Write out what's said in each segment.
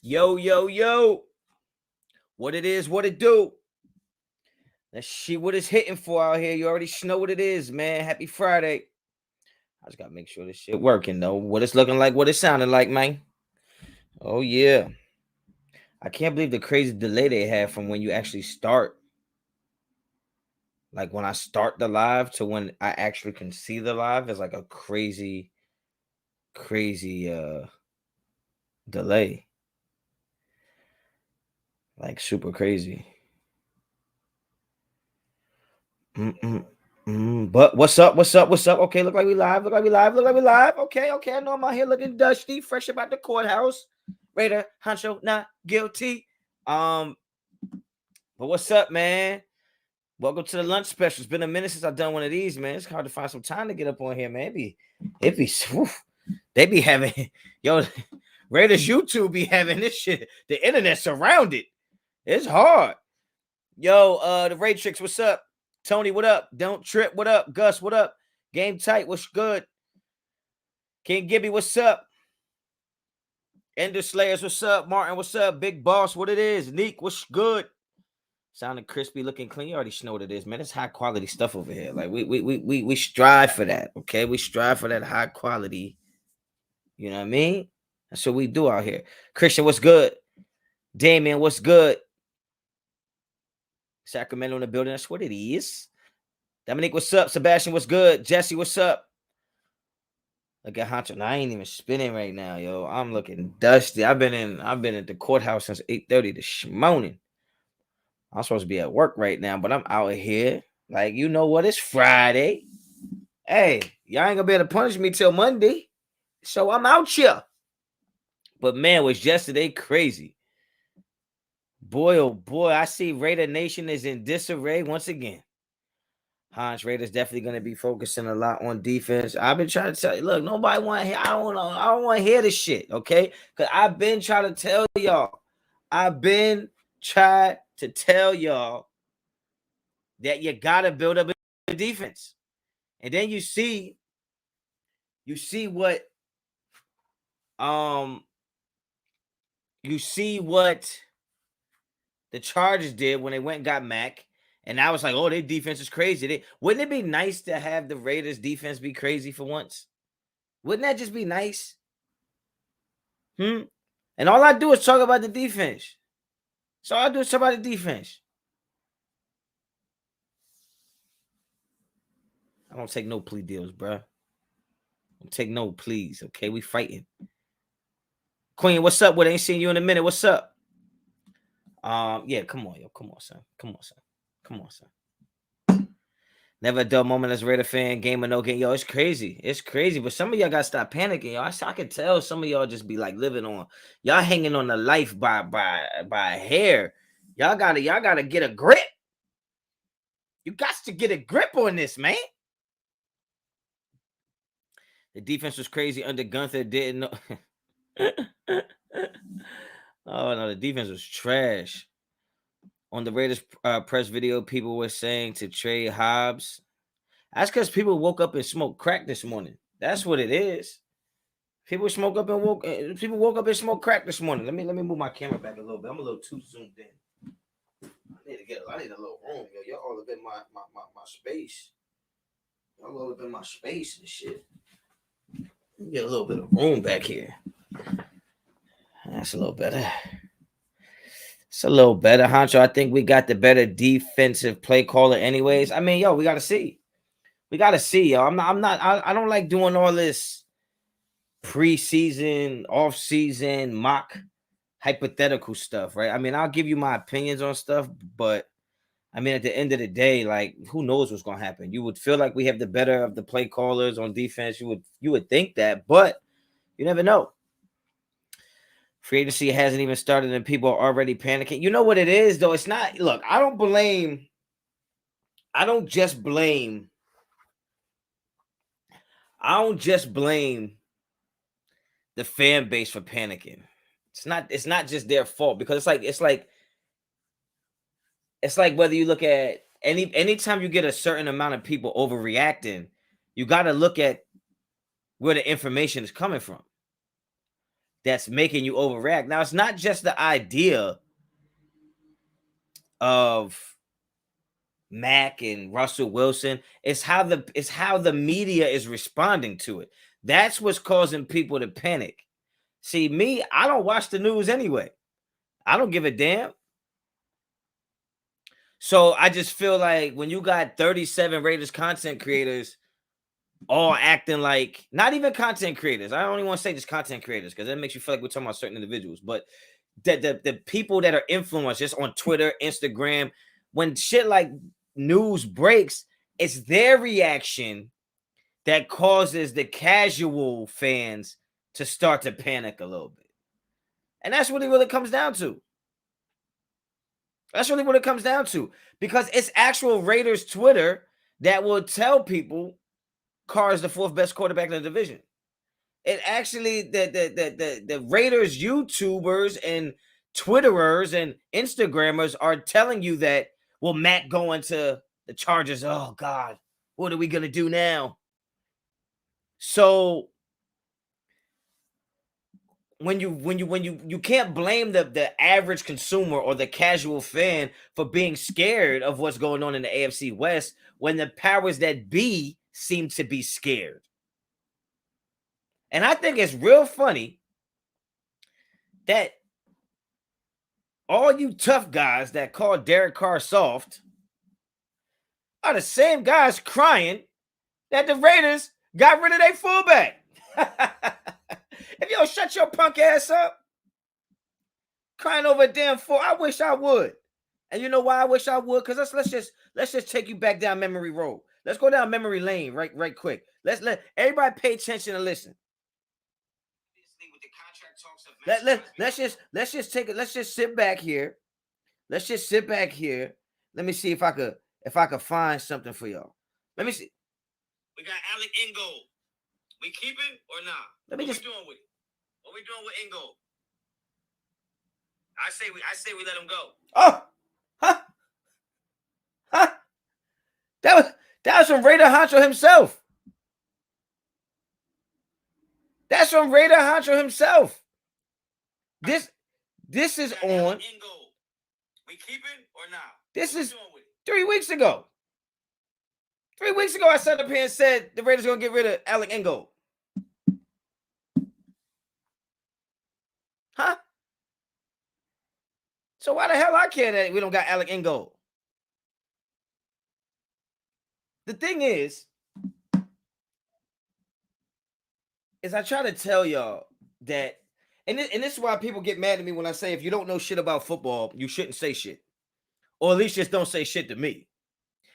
Yo, yo, yo. What it is, what it do. Let's see what it's hitting for out here. You already know what it is, man. Happy Friday. I just got to make sure this shit working, though. What it's looking like, what it's sounding like, man. Oh, yeah. I can't believe the crazy delay they have from when you actually start. Like when I start the live to when I actually can see the live is like a crazy delay. Like super crazy. But what's up? Okay, look like we live. Okay. I know I'm out here looking dusty, fresh about the courthouse. Raider, Honcho, not guilty. But what's up, man? Welcome to the lunch special. It's been a minute since I've done one of these, man. It's hard to find some time to get up on here, man. They be having Raiders YouTube be having this shit. The internet surrounded. It's hard. Yo, the Ray Tricks, what's up? Tony, what up? Don't trip, what up? Gus, what up? Game tight, what's good? King Gibby, what's up? Ender Slayers, what's up? Martin, what's up? Big Boss, what it is? Neek, what's good? Sounding crispy, looking clean. You already know what it is, man. It's high quality stuff over here. Like we strive for that, okay? We strive for that high quality. You know what I mean? That's what we do out here. Christian, what's good? Damien, what's good? Sacramento in the building. That's what it is. Dominique, what's up? Sebastian, what's good? Jesse, what's up? Look at Honcho. Now, I ain't even spinning right now, yo. I'm looking dusty. I've been at the courthouse since 8:30 this morning. I'm supposed to be at work right now, but I'm out here. Like, you know what? It's Friday. Hey, y'all ain't gonna be able to punish me till Monday. So I'm out here. But man, was yesterday crazy. Boy, oh boy, I see Raider Nation is in disarray once again. Hans Raiders definitely going to be focusing a lot on defense. I've been trying to tell you, look, nobody want to hear. I don't want to hear this shit, okay? Because I've been trying to tell y'all. I've been trying to tell y'all that you got to build up a defense. And then you see what the Chargers did when they went and got Mack. And I was like, oh, their defense is crazy. Wouldn't it be nice to have the Raiders defense be crazy for once? Wouldn't that just be nice? And all I do is talk about the defense. So all I do is talk about the defense. I don't take no plea deals, bro. Don't take no pleas, okay? We fighting. Queen, what's up? What? Ain't seen you in a minute. What's up? Yeah, come on, yo. Come on, son. Never a dull moment as a Raider fan, game or no game. Yo, it's crazy. It's crazy. But some of y'all got to stop panicking, yo. I can tell some of y'all just be like living on. Y'all hanging on the life by a hair. Y'all gotta get a grip. You got to get a grip on this, man. The defense was crazy under Gunther. Didn't know. Oh, no, the defense was trash. On the Raiders press video, people were saying to trade Hobbs. That's because people woke up and smoked crack this morning. That's what it is. People woke up and smoked crack this morning. Let me move my camera back a little bit. I'm a little too zoomed in. I need a little room, yo. Y'all all up in my space. Y'all all up in my space and shit. Get a little bit of room back here. That's a little better. It's a little better, Honcho. I think we got the better defensive play caller anyways. I mean, yo, we got to see. We got to see, yo. I don't like doing all this preseason, off-season, mock, hypothetical stuff, right? I mean, I'll give you my opinions on stuff, but I mean, at the end of the day, like, who knows what's going to happen? You would feel like we have the better of the play callers on defense. You would think that, but you never know. Free agency hasn't even started and people are already panicking. You know what it is, though? It's not. Look, I don't just blame the fan base for panicking. It's not just their fault because it's like whether you look at anytime you get a certain amount of people overreacting, you got to look at where the information is coming from. that's making you overreact. Now, it's not just the idea of Mack and Russell Wilson. It's how the media is responding to it. That's what's causing people to panic. See, me, I don't watch the news anyway. I don't give a damn. So I just feel like when you got 37 Raiders content creators all acting like, not even content creators. I don't even want to say just content creators because that makes you feel like we're talking about certain individuals. But the people that are influenced just on Twitter, Instagram, when shit like news breaks, it's their reaction that causes the casual fans to start to panic a little bit. And that's what it really comes down to. That's really what it comes down to. Because it's actual Raiders Twitter that will tell people Carr is the fourth best quarterback in the division. It actually, the Raiders YouTubers and Twitterers and Instagrammers are telling you that, well, Matt going to the Chargers. Oh, God, what are we going to do now? So when you can't blame the average consumer or the casual fan for being scared of what's going on in the AFC West when the powers that be seem to be scared. And I think it's real funny that all you tough guys that call Derek Carr soft are the same guys crying that the Raiders got rid of their fullback. If you don't shut your punk ass up, crying over a damn full, I wish I would. And you know why I wish I would? Because let's just take you back down memory road. Let's go down memory lane right quick. Let everybody pay attention and listen. Let's just sit back here. Let's just sit back here. Let me see if I could find something for y'all. Let me see. We got Alec Ingold. We keep it or not? What we doing with it? What we doing with Ingold? I say we let him go. Oh, huh? That was from Raider Honcho himself. That's from Raider Honcho himself. This is on. We keep it or not? This is 3 weeks ago. 3 weeks ago, I sat up here and said the Raiders are going to get rid of Alec Ingold. Huh? So why the hell I care that we don't got Alec Ingold? The thing is I try to tell y'all that, and this is why people get mad at me when I say if you don't know shit about football, you shouldn't say shit. Or at least just don't say shit to me.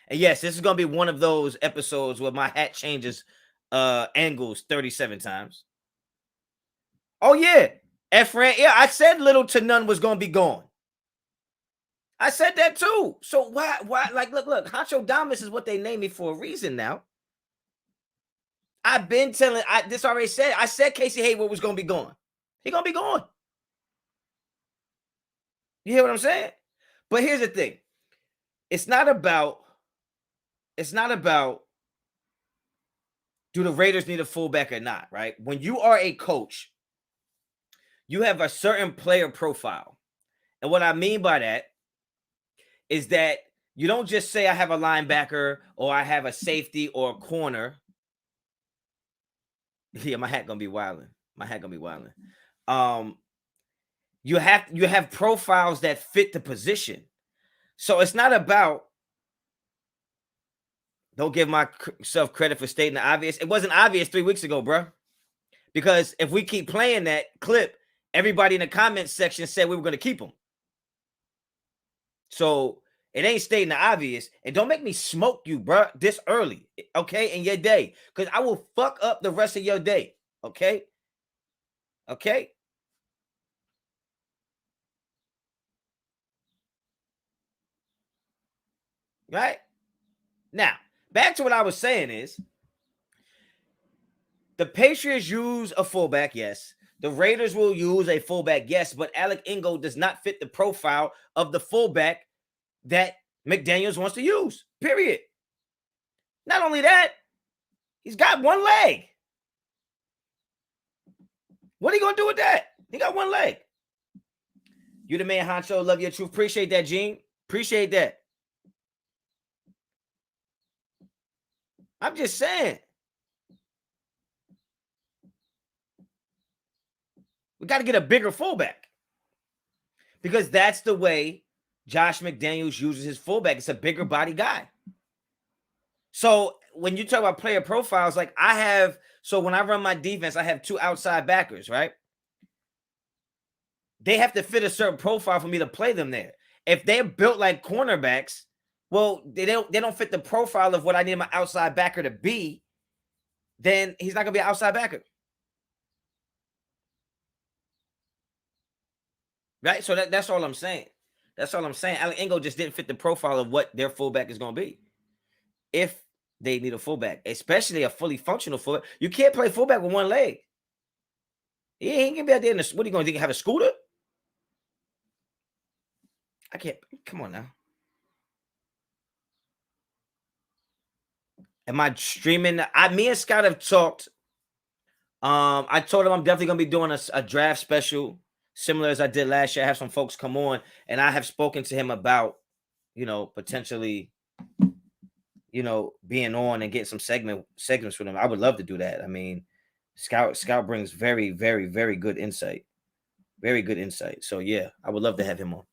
And yes, this is going to be one of those episodes where my hat changes angles 37 times. Oh, yeah. Efren, yeah, I said little to none was going to be gone. I said that too. So why, like, look, Honcho Damas is what they named me for a reason now. I've been telling, this already said, I said Casey Hayward was going to be gone. He going to be gone. You hear what I'm saying? But here's the thing. It's not about do the Raiders need a fullback or not, right? When you are a coach, you have a certain player profile. And what I mean by that is that you don't just say I have a linebacker or I have a safety or a corner. Yeah, my hat gonna be wilding. You have profiles that fit the position. So it's not about, don't give myself credit for stating the obvious. It wasn't obvious 3 weeks ago, bro. Because if we keep playing that clip, everybody in the comments section said we were going to keep him. So it ain't stating the obvious. And don't make me smoke you, bro, this early, okay, in your day. Because I will fuck up the rest of your day, okay? Okay? Right? Now, back to what I was saying is, the Patriots use a fullback, yes. The Raiders will use a fullback, yes, but Alec Ingold does not fit the profile of the fullback that McDaniels wants to use, period. Not only that, he's got one leg. What are you going to do with that? He got one leg. You the man, Honcho. Love your truth. Appreciate that, Gene. Appreciate that. I'm just saying. We got to get a bigger fullback. Because that's the way Josh McDaniels uses his fullback. It's a bigger body guy. So when you talk about player profiles, like so when I run my defense, I have 2 outside backers, right? They have to fit a certain profile for me to play them there. If they're built like cornerbacks, well, they don't fit the profile of what I need my outside backer to be, then he's not going to be an outside backer. Right? So that's all I'm saying. That's all I'm saying. Alec Ingold just didn't fit the profile of what their fullback is going to be. If they need a fullback, especially a fully functional fullback, you can't play fullback with one leg. He ain't going to be out there what are you going to do? Have a scooter? I can't. Come on now. Am I streaming? Me and Scott have talked. I told him I'm definitely going to be doing a draft special, similar as I did last year. I have some folks come on, and I have spoken to him about, potentially, being on and getting some segments with him. I would love to do that. I mean, Scout brings very, very, very good insight. Very good insight. So yeah, I would love to have him on.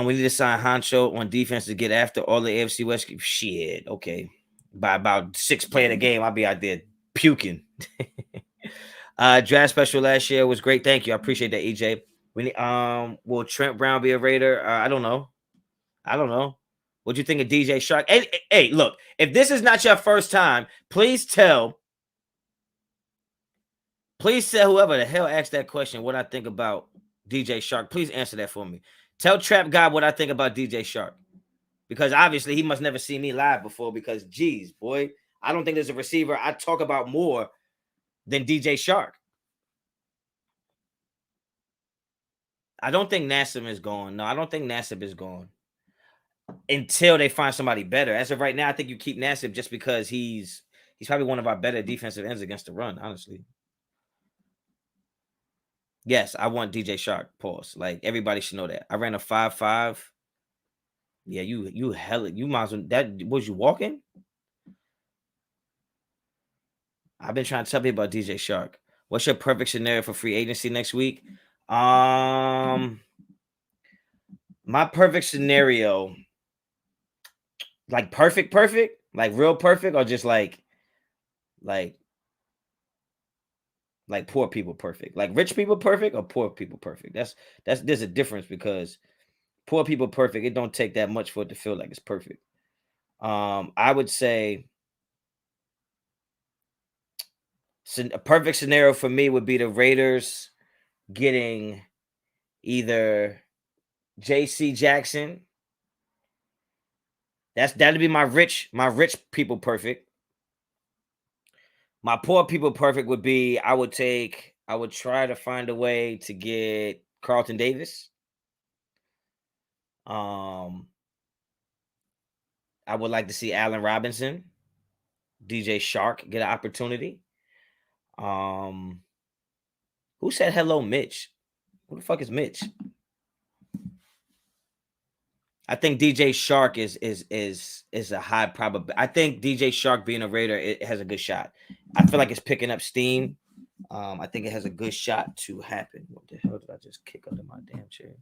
We need to sign Honcho on defense to get after all the AFC West. Shit, okay. By about 6 play of the game, I'll be out there puking. Draft special last year was great. Thank you. I appreciate that, EJ. Will Trent Brown be a Raider? I don't know. What do you think of DJ Shark? Hey, look, if this is not your first time, please tell whoever the hell asked that question what I think about DJ Shark. Please answer that for me. Tell Trap God what I think about DJ Shark. Because obviously he must never see me live before because, geez, boy, I don't think there's a receiver I talk about more than DJ Shark. I don't think Nassib is gone. No, I don't think Nassib is gone until they find somebody better. As of right now, I think you keep Nassib just because he's probably one of our better defensive ends against the run, honestly. Yes, I want DJ Shark. Pause. Like everybody should know that. I ran a 5.5. Yeah, you hella. You might as well. That was you walking. I've been trying to tell people about DJ Shark. What's your perfect scenario for free agency next week? My perfect scenario, like perfect, like real perfect, or just like poor people perfect, like rich people perfect, or poor people perfect. There's a difference because poor people perfect. It don't take that much for it to feel like it's perfect. I would say a perfect scenario for me would be the Raiders getting either J.C. Jackson. That'd be my rich people perfect. My poor people perfect would be I would try to find a way to get Carlton Davis. I would like to see Allen Robinson, DJ Shark get an opportunity. Who said hello, Mitch? Who the fuck is Mitch? I think DJ Shark is a high probability. I think DJ Shark being a Raider, it has a good shot. I feel like it's picking up steam. I think it has a good shot to happen. What the hell did I just kick under my damn chair?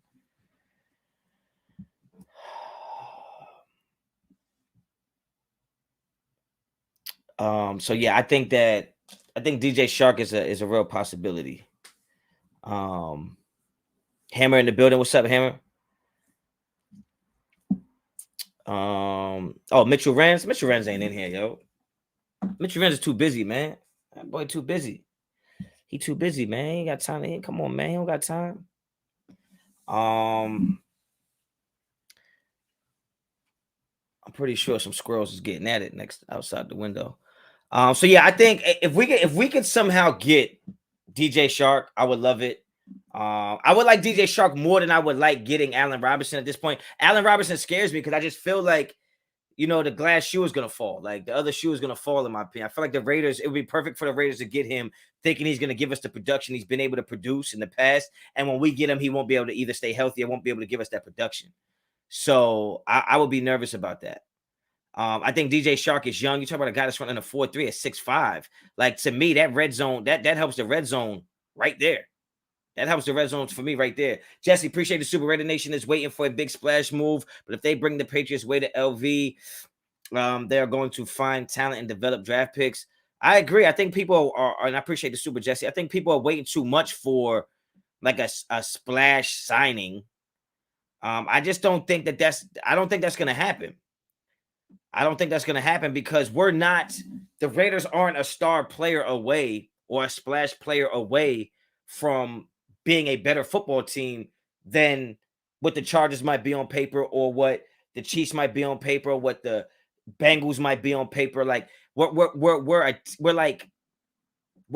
So yeah, I think DJ Shark is a real possibility. Hammer in the building. What's up, Hammer? Mitchell Renz. Mitchell Renz ain't in here, yo. Mitchell Renz is too busy, man. That boy too busy. He too busy, man. He ain't got time to hit. Come on, man. He don't got time. I'm pretty sure some squirrels is getting at it next outside the window. So yeah, I think if we could somehow get DJ Shark, I would love it. I would like DJ Shark more than I would like getting Allen Robinson at this point. Allen Robinson scares me because I just feel like, the glass shoe is going to fall. Like the other shoe is going to fall, in my opinion. I feel like the Raiders, it would be perfect for the Raiders to get him thinking he's going to give us the production he's been able to produce in the past. And when we get him, he won't be able to either stay healthy or won't be able to give us that production. So I would be nervous about that. I think DJ Shark is young. You talk about a guy that's running a 4.3 at 6'5". Like, to me, that red zone, that helps the red zone right there. That helps the red zone for me right there. Jesse, appreciate the Super Raider Nation is waiting for a big splash move. But if they bring the Patriots way to LV, they're going to find talent and develop draft picks. I agree. I think people are, and I appreciate the Super Jesse. I think people are waiting too much for like a splash signing. I just don't think I don't think that's going to happen. I don't think that's going to happen because the Raiders aren't a star player away or a splash player away from being a better football team than what the Chargers might be on paper or what the Chiefs might be on paper or what the Bengals might be on paper. Like we're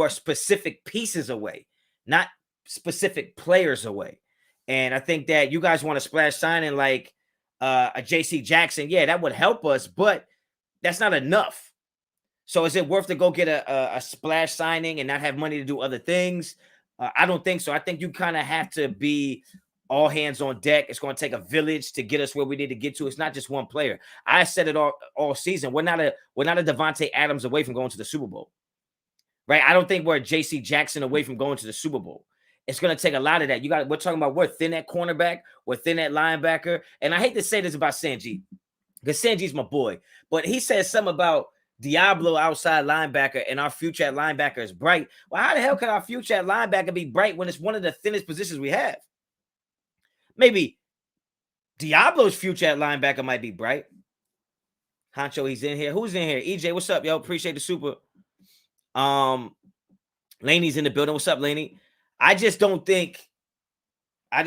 specific pieces away, not specific players away. And I think that you guys want to splash signing like a JC Jackson. Yeah, that would help us, but that's not enough. So is it worth to go get a splash signing and not have money to do other things? I don't think so. I think you kind of have to be all hands on deck. It's going to take a village to get us where we need to get to. It's not just one player. I said it all season. We're not a Devontae Adams away from going to the Super Bowl, right? I don't think we're a JC Jackson away from going to the Super Bowl. It's going to take a lot of that. We're talking about we're thin at cornerback, we're thin at linebacker. And I hate to say this about Sanji, because Sanji's my boy, but he says something about Diablo outside linebacker and our future at linebacker is bright. Well, how the hell can our future at linebacker be bright when it's one of the thinnest positions we have? Maybe Diablo's future at linebacker might be bright. Honcho, he's in here. Who's in here? EJ, what's up, yo? Appreciate the super. Laney's in the building. What's up, Laney? I just don't think we're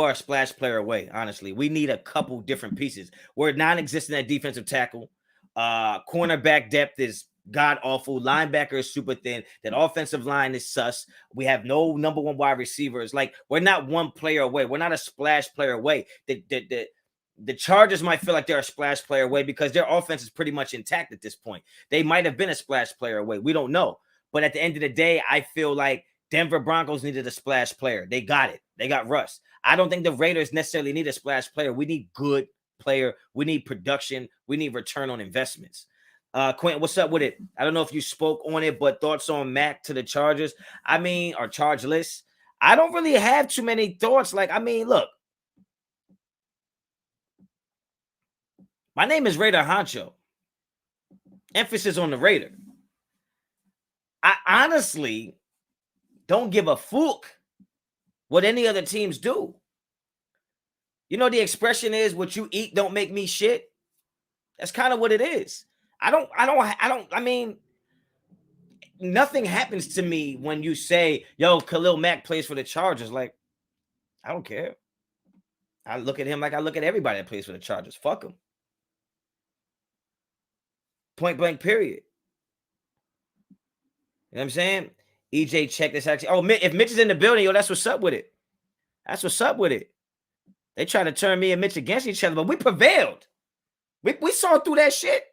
a splash player away. Honestly, we need a couple different pieces. We're non-existent at defensive tackle. Cornerback depth is god awful. Linebacker is super thin. That offensive line is sus. We have no number one wide receivers. Like, we're not one player away. We're not a splash player away. The Chargers might feel like they're a splash player away because their offense is pretty much intact at this point. They might have been a splash player away. We don't know. But at the end of the day, I feel like Denver Broncos needed a splash player. They got it. They got Russ. I don't think the Raiders necessarily need a splash player. We need good player. We need production. We need return on investments. Quentin, what's up with it? I don't know if you spoke on it, but thoughts on Mack to the Chargers? Or chargeless? I don't really have too many thoughts. Look. My name is Raider Honcho. Emphasis on the Raider. I honestly don't give a fuck what any other teams do. You know, the expression is, what you eat don't make me shit. That's kind of what it is. Nothing happens to me when you say, yo, Khalil Mack plays for the Chargers. Like, I don't care. I look at him like I look at everybody that plays for the Chargers. Fuck him. Point blank, period. You know what I'm saying? EJ, check this actually. Oh, if Mitch is in the building, yo, that's what's up with it. That's what's up with it. They try to turn me and Mitch against each other, but we prevailed. We saw through that shit.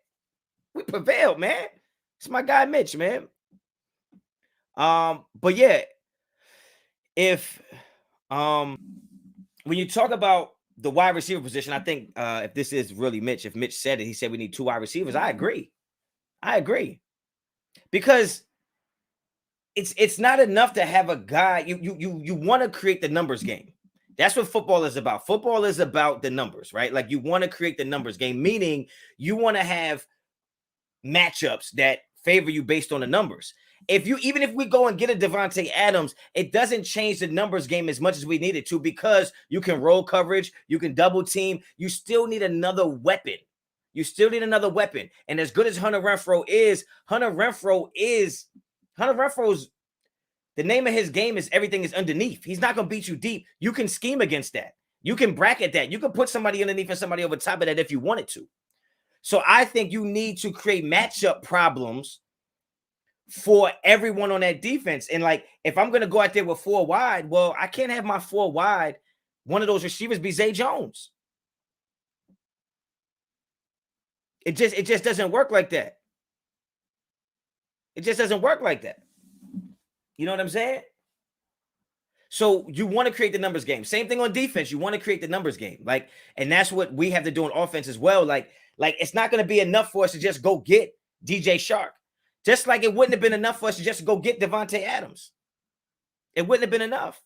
We prevailed, man. It's my guy Mitch, man. But yeah, if when you talk about the wide receiver position, I think if this is really Mitch, if Mitch said it, he said we need 2 wide receivers. I agree. Because it's not enough to have a guy. You want to create the numbers game. That's what football is about. Football is about the numbers, right? Like, you want to create the numbers game, meaning you want to have matchups that favor you based on the numbers. Even if we go and get a Devontae Adams, it doesn't change the numbers game as much as we need it to, because you can roll coverage, you can double team. You still need another weapon. And as good as Hunter Renfrow is, the name of his game is everything is underneath. He's not going to beat you deep. You can scheme against that. You can bracket that. You can put somebody underneath and somebody over top of that if you wanted to. So I think you need to create matchup problems for everyone on that defense. And like, if I'm going to go out there with 4 wide, well, I can't have my 4 wide, one of those receivers be Zay Jones. It just doesn't work like that. It just doesn't work like that. You know what I'm saying? So you want to create the numbers game. Same thing on defense. You want to create the numbers game. Like, and that's what we have to do on offense as well. Like it's not going to be enough for us to just go get DJ Shark. Just like it wouldn't have been enough for us to just go get Devontae Adams. It wouldn't have been enough.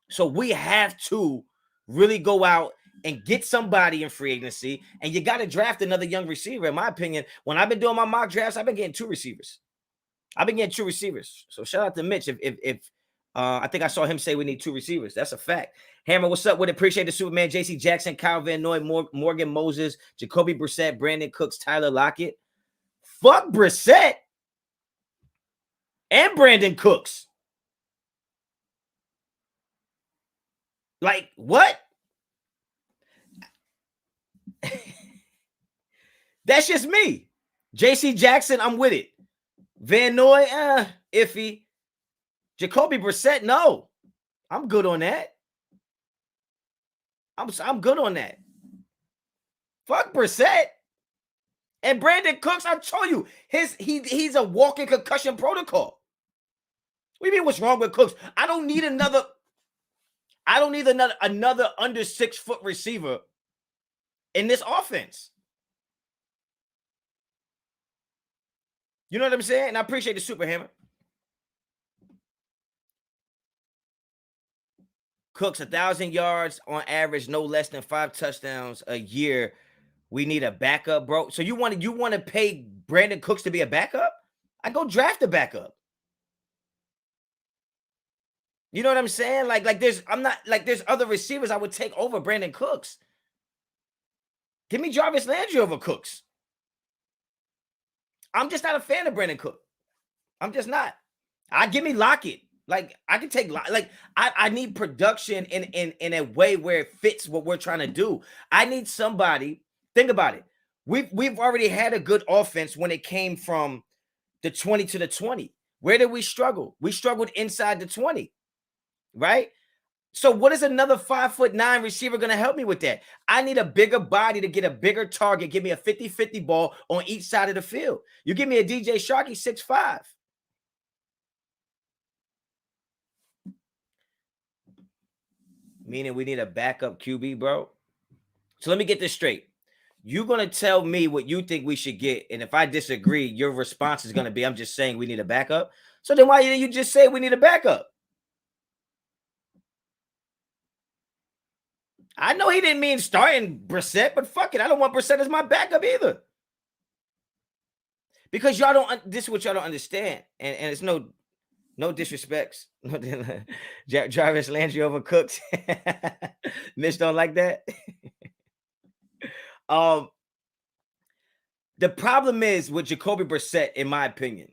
So we have to really go out and get somebody in free agency, and you got to draft another young receiver. In my opinion, when I've been doing my mock drafts, I've been getting two receivers. So shout out to Mitch. If I think I saw him say we need two receivers. That's a fact. Hammer, what's up with it? Appreciate the Superman. JC Jackson, Kyle Van Noy, Morgan Moses, Jacoby Brissett, Brandon Cooks, Tyler Lockett. Fuck Brissett and Brandon Cooks. Like, what? That's just me. JC Jackson, I'm with it. Van Noy, iffy. Jacoby Brissett, no. I'm good on that. I'm good on that. Fuck Brissett. And Brandon Cooks, I told you, he's a walking concussion protocol. What do you mean what's wrong with Cooks? I don't need another under 6 foot receiver in this offense. You know what I'm saying? And I appreciate the Super Hammer. Cooks 1,000 yards on average, no less than 5 touchdowns a year. We need a backup, bro. So you want to pay Brandon Cooks to be a backup? I go draft a backup. You know what I'm saying? There's other receivers I would take over Brandon Cooks. Give me Jarvis Landry over Cooks. I'm just not a fan of Brandon Cook. I'm just not. Give me Lockett. Like, I can take, I need production in a way where it fits what we're trying to do. I need somebody. Think about it. We've already had a good offense when it came from the 20 to the 20. Where did we struggle? We struggled inside the 20, right? So what is another 5'9" receiver going to help me with that? I need a bigger body to get a bigger target. Give me a 50-50 ball on each side of the field. You give me a DJ Shark, he's 6'5". Meaning we need a backup QB, bro. So let me get this straight. You're going to tell me what you think we should get. And if I disagree, your response is going to be, I'm just saying we need a backup. So then why didn't you just say we need a backup? I know he didn't mean starting Brissett, but fuck it. I don't want Brissett as my backup either. Because y'all don't, this is what y'all don't understand. And it's no disrespects. Jarvis Landry over Cooks. Mitch don't like that. The problem is with Jacoby Brissett, in my opinion.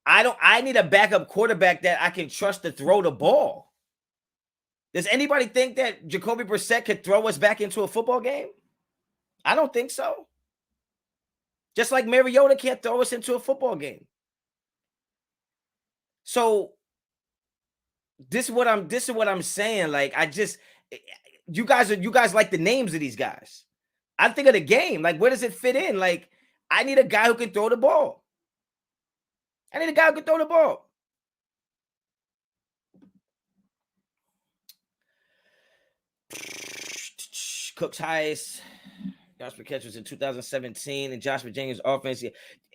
I need a backup quarterback that I can trust to throw the ball. Does anybody think that Jacoby Brissett could throw us back into a football game? I don't think so. Just like Mariota can't throw us into a football game. So this is what I'm saying. Like, you guys like the names of these guys. I think of the game. Like, where does it fit in? Like, I need a guy who can throw the ball. Cook's highest yards per catch was in 2017, and Josh McDaniels' offense.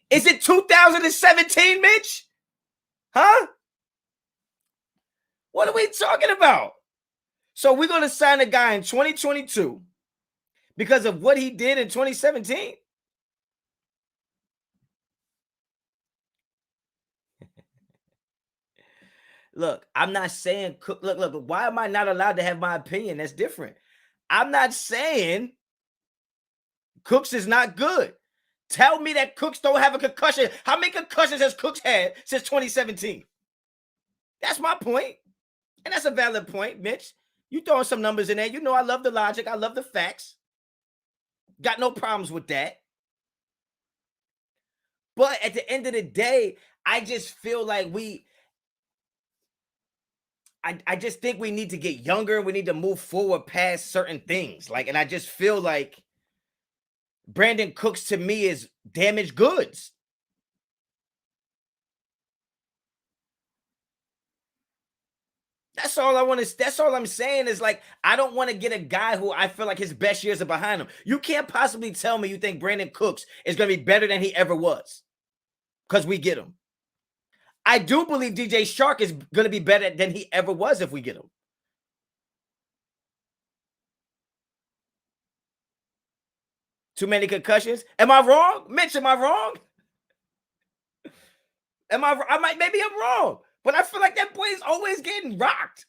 Is it 2017, Mitch? Huh? What are we talking about? So we're going to sign a guy in 2022 because of what he did in 2017? Look, I'm not saying Cook. Look, why am I not allowed to have my opinion? That's different. I'm not saying Cooks is not good. Tell me that Cooks don't have a concussion. How many concussions has Cooks had since 2017? That's my point. And that's a valid point, Mitch. You throwing some numbers in there. You know I love the logic. I love the facts. Got no problems with that. But at the end of the day, I just feel like I just think we need to get younger. We need to move forward past certain things. Like, and I just feel like Brandon Cooks to me is damaged goods. That's all I want to. That's all I'm saying is like I don't want to get a guy who I feel like his best years are behind him. You can't possibly tell me you think Brandon Cooks is going to be better than he ever was because we get him. I do believe DJ Shark is going to be better than he ever was if we get him. Too many concussions? Am I wrong, Mitch? Am I wrong? Maybe I'm wrong, but I feel like that boy is always getting rocked.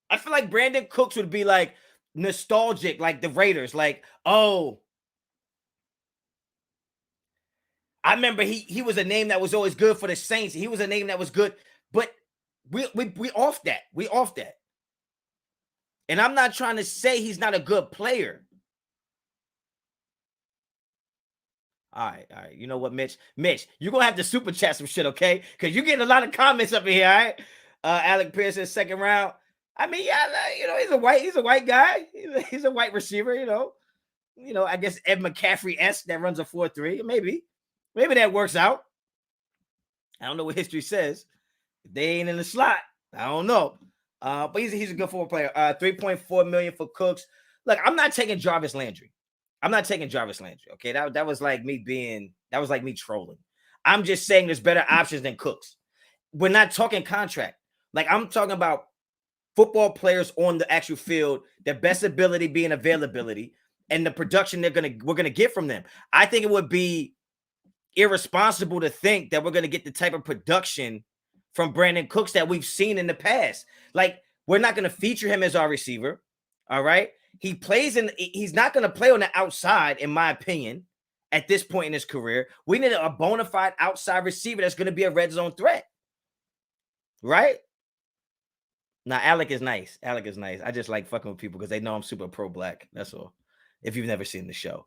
I feel like Brandon Cooks would be like nostalgic, like the Raiders. Like, oh, I remember he was a name that was always good for the Saints. He was a name that was good, but we off that. We off that. And I'm not trying to say he's not a good player. All right. You know what, Mitch? Mitch, you're gonna have to super chat some shit, okay? Because you're getting a lot of comments up in here, all right? Alec Pearson, second round. I mean, yeah, you know, he's a white guy. He's a white receiver, you know. I guess Ed McCaffrey-esque that runs a 4.3. Maybe that works out. I don't know what history says. If they ain't in the slot, I don't know. But he's a good football player. $3.4 million for Cooks. Look, I'm not taking Jarvis Landry. Okay, that was like me trolling. I'm just saying there's better options than Cooks. We're not talking contract. Like I'm talking about football players on the actual field, their best ability being availability, and the production we're gonna get from them. I think it would be irresponsible to think that we're gonna get the type of production from Brandon Cooks that we've seen in the past. Like, we're not gonna feature him as our receiver. All right. He's not gonna play on the outside, in my opinion, at this point in his career. We need a bona fide outside receiver that's gonna be a red zone threat. Right? Now, Alec is nice. I just like fucking with people because they know I'm super pro-black. That's all. If you've never seen the show.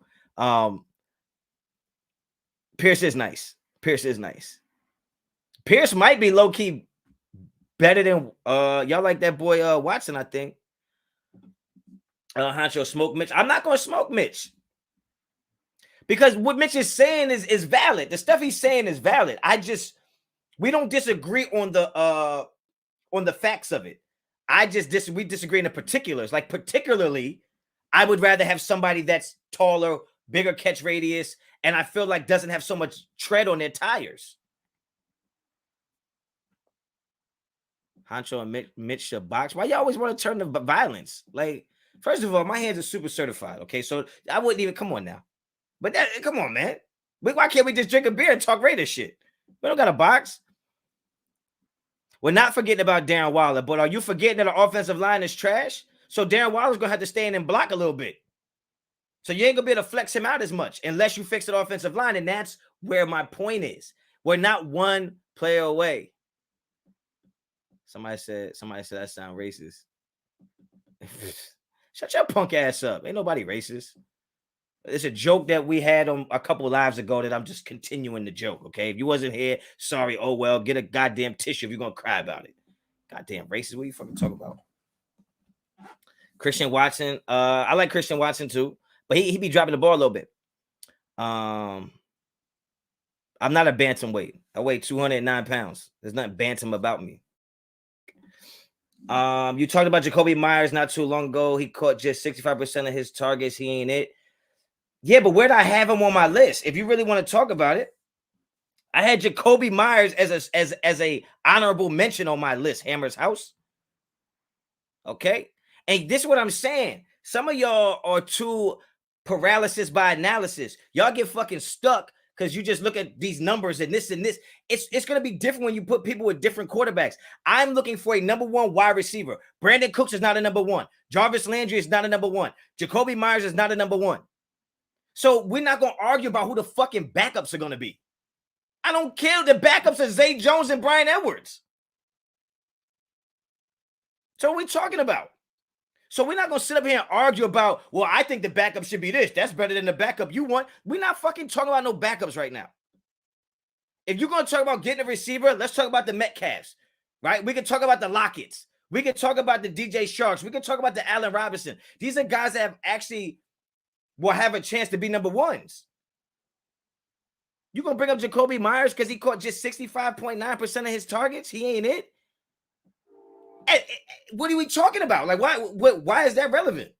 Pierce is nice. Pierce might be low-key better than y'all like that boy Watson, I think. Honcho smoke Mitch. I'm not gonna smoke Mitch. Because what Mitch is saying is valid. The stuff he's saying is valid. We don't disagree on the facts of it. We disagree in the particulars. Like, particularly, I would rather have somebody that's taller, bigger catch radius, and I feel like doesn't have so much tread on their tires. Honcho and Mitch should box. Why you always want to turn to violence? Like, first of all, my hands are super certified. Okay, so I wouldn't even come on now. But come on, man. Why can't we just drink a beer and talk Raider shit? We don't got a box. We're not forgetting about Darren Waller, but are you forgetting that the offensive line is trash? So Darren Waller's going to have to stay in and block a little bit. So you ain't going to be able to flex him out as much unless you fix the offensive line, and that's where my point is. We're not one player away. Somebody said that sound racist. Shut your punk ass up. Ain't nobody racist. It's a joke that we had on a couple of lives ago that I'm just continuing the joke, okay? If you wasn't here, sorry. Oh, well, get a goddamn tissue if you're going to cry about it. Goddamn racist. What are you fucking talking about? Christian Watson. I like Christian Watson too, but he be dropping the ball a little bit. I'm not a bantamweight. I weigh 209 pounds. There's nothing bantam about me. You talked about Jacoby Myers not too long ago. He caught just 65% of his targets. He ain't it. Yeah, but where'd I have him on my list? If you really want to talk about it, I had Jacoby Myers as a honorable mention on my list. Hammer's house. Okay. And this is what I'm saying. Some of y'all are too paralysis by analysis. Y'all get fucking stuck because you just look at these numbers and this and this. It's going to be different when you put people with different quarterbacks. I'm looking for a number one wide receiver. Brandon Cooks is not a number one. Jarvis Landry is not a number one. Jacoby Myers is not a number one. So we're not going to argue about who the fucking backups are going to be. I don't care. The backups are Zay Jones and Brian Edwards. So what are we talking about? So we're not going to sit up here and argue about, well, I think the backup should be this. That's better than the backup you want. We're not fucking talking about no backups right now. If you're going to talk about getting a receiver, let's talk about the Metcalfs, right? We can talk about the Lockett's. We can talk about the DJ Sharks. We can talk about the Allen Robinson. These are guys that have actually will have a chance to be number ones. You going to bring up Jacoby Myers because he caught just 65.9% of his targets? He ain't it. What are we talking about? Like, why is that relevant?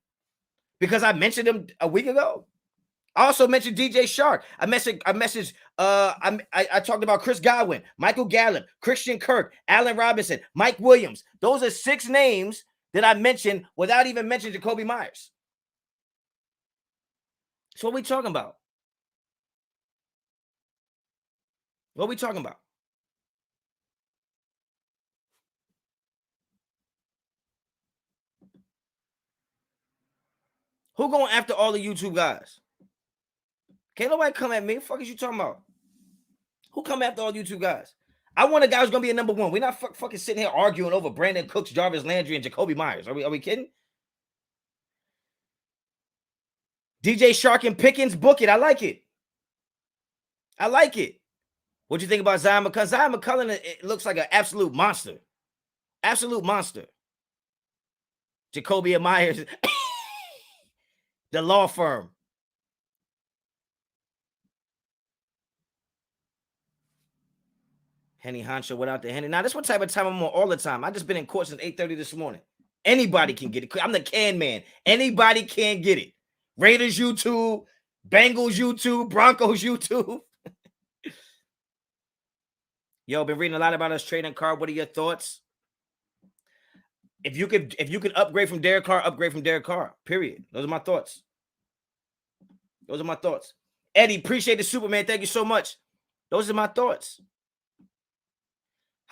Because I mentioned him a week ago. I also mentioned DJ Shark. I talked about Chris Godwin, Michael Gallup, Christian Kirk, Allen Robinson, Mike Williams. Those are 6 names that I mentioned without even mentioning Jacoby Myers. So what are we talking about? What are we talking about? Who going after all the YouTube guys? Can't nobody come at me. What the fuck is you talking about? Who come after all YouTube guys? I want a guy who's going to be a number one. We're not fucking sitting here arguing over Brandon Cooks, Jarvis Landry, and Jacoby Myers. Are we kidding? DJ Shark and Pickens, book it. I like it. I like it. What you think about Zion McCullum? Zion McCullum, it looks like an absolute monster. Absolute monster. Jacoby Myers, the law firm. Henny Honcho without the Henny. Now, this what type of time I'm on all the time. I just been in court since 8:30 this morning. Anybody can get it. I'm the can man. Anybody can get it. Raiders YouTube, Bengals YouTube, Broncos YouTube. Yo, been reading a lot about us trading Carr. What are your thoughts? If you could upgrade from Derek Carr, upgrade from Derek Carr. Period. Those are my thoughts. Those are my thoughts. Eddie, appreciate the Superman. Thank you so much. Those are my thoughts.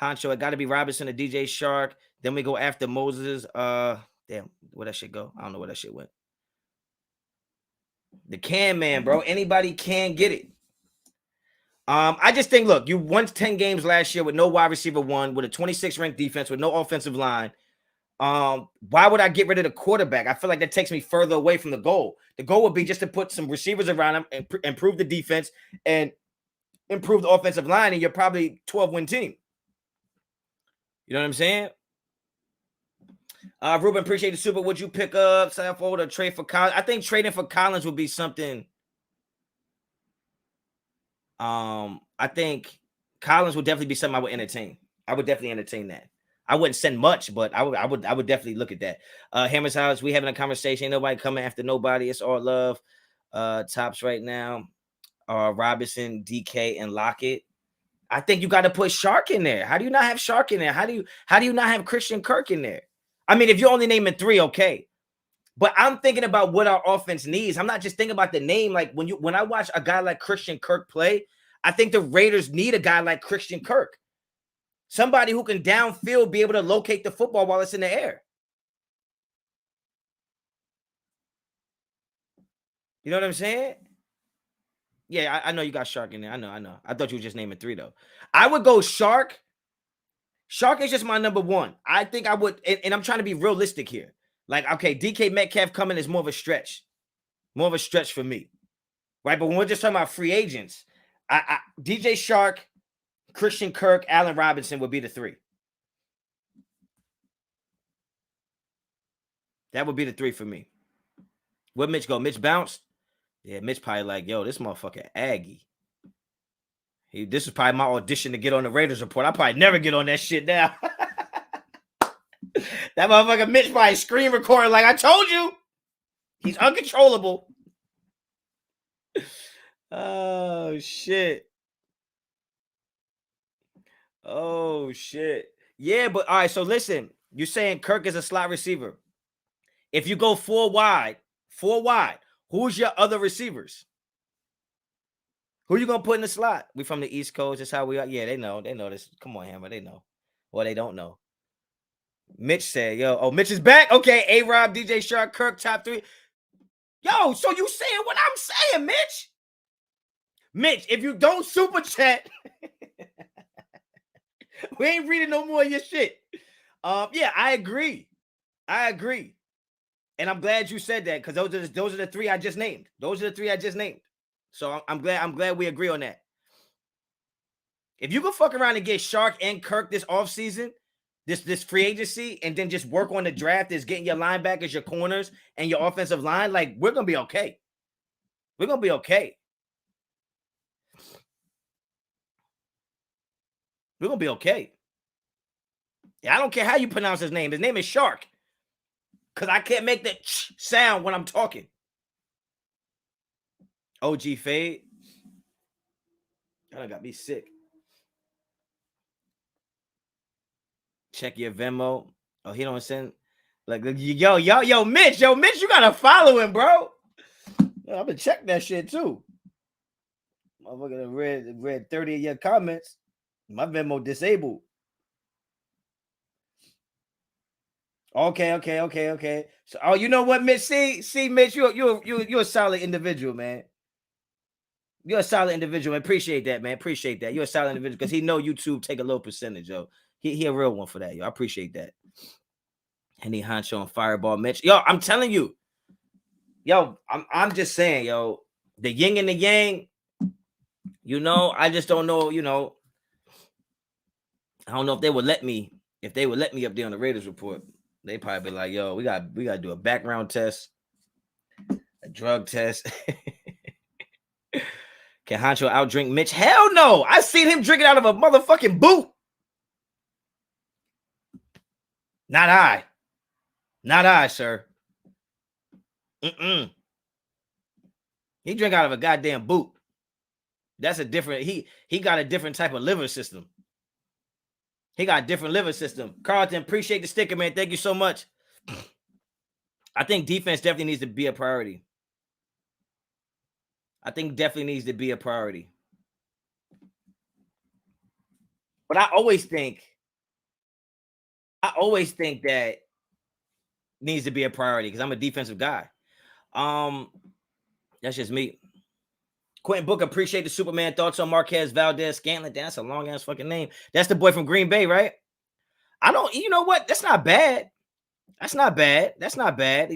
Honcho, it got to be Robinson or DJ Shark. Then we go after Moses. Damn, where that shit go? I don't know where that shit went. The can man, bro. Anybody can get it. I just think, look, you won 10 games last year with no wide receiver one, with a 26 ranked defense, with no offensive line. Why would I get rid of the quarterback? I feel like that takes me further away from the goal. The goal would be just to put some receivers around him and improve the defense and improve the offensive line, and you're probably 12-win team. You know what I'm saying? Ruben, appreciate the super. Would you pick up Stafford or trade for Collins? I think trading for Collins would be something. I think Collins would definitely be something I would entertain. I would definitely entertain that. I wouldn't send much, but I would definitely look at that. Hammer's house, we having a conversation. Ain't nobody coming after nobody. It's all love. Tops right now are Robinson, DK, and Lockett. I think you got to put Shark in there. How do you not have Shark in there? How do you not have Christian Kirk in there? I mean, if you're only naming 3, okay. But I'm thinking about what our offense needs. I'm not just thinking about the name. Like when I watch a guy like Christian Kirk play, I think the Raiders need a guy like Christian Kirk. Somebody who can downfield be able to locate the football while it's in the air. You know what I'm saying? Yeah, I know you got Shark in there. I know. I thought you were just naming 3, though. I would go Shark. Shark is just my number 1. I think I would, and I'm trying to be realistic here. Like, okay, DK Metcalf coming is more of a stretch. More of a stretch for me. Right? But when we're just talking about free agents, DJ Shark, Christian Kirk, Allen Robinson would be the 3. That would be the 3 for me. Where'd Mitch go? Mitch bounced? Yeah, Mitch probably like, yo, this motherfucker Aggie. This is probably my audition to get on the Raiders report. I probably never get on that shit now. That motherfucker Mitch probably screen recording like I told you. He's uncontrollable. Oh, shit. Oh, shit. Yeah, but all right, so listen. You're saying Kirk is a slot receiver. If you go 4 wide, who's your other receivers? Who you going to put in the slot? We from the East Coast. That's how we are. Yeah, they know. They know this. Come on, Hammer. They know. Well, they don't know. Mitch said, yo, oh, Mitch is back? Okay, A-Rob, DJ Shark, Kirk, top 3. Yo, so you saying what I'm saying, Mitch? Mitch, if you don't super chat, we ain't reading no more of your shit. Yeah, I agree. And I'm glad you said that because those are the 3 I just named. So I'm glad we agree on that. If you can fuck around and get Shark and Kirk this offseason, this free agency, and then just work on the draft is getting your linebackers, your corners, and your offensive line, like, we're going to be okay. We're going to be okay. We're going to be okay. I don't care how you pronounce his name. His name is Shark. Because I can't make that sound when I'm talking. OG Fade. That got me sick. Check your Venmo. Oh, he don't send. Like, yo, Mitch, you gotta follow him, bro. I'm gonna check that shit too. Motherfucker read 30 of your comments. My Venmo disabled. Okay. So, oh, you know what, Mitch? See, Mitch, you're a solid individual, man. You're a solid individual, man. Appreciate that, man. Appreciate that. You're a solid individual because he know YouTube take a low percentage, yo. He a real one for that, yo. I appreciate that. Henny Honcho and Fireball Mitch. Yo, I'm telling you. Yo, I'm just saying, yo, the yin and the yang, you know, I just don't know, you know. I don't know if they would let me, up there on the Raiders report. They probably be like, yo, we gotta do a background test, a drug test. Can Honcho outdrink Mitch? Hell no. I seen him drinking out of a motherfucking boot. Not I, sir. He drink out of a goddamn boot. That's a different, he got a different type of liver system. He got a different liver system. Carlton, appreciate the sticker, man. Thank you so much. I think defense definitely needs to be a priority. But I always think that needs to be a priority because I'm a defensive guy. That's just me. Quentin Book, appreciate the Superman. Thoughts on Marquez Valdez-Scantling? That's a long ass fucking name. That's the boy from Green Bay, right? You know what? That's not bad. He's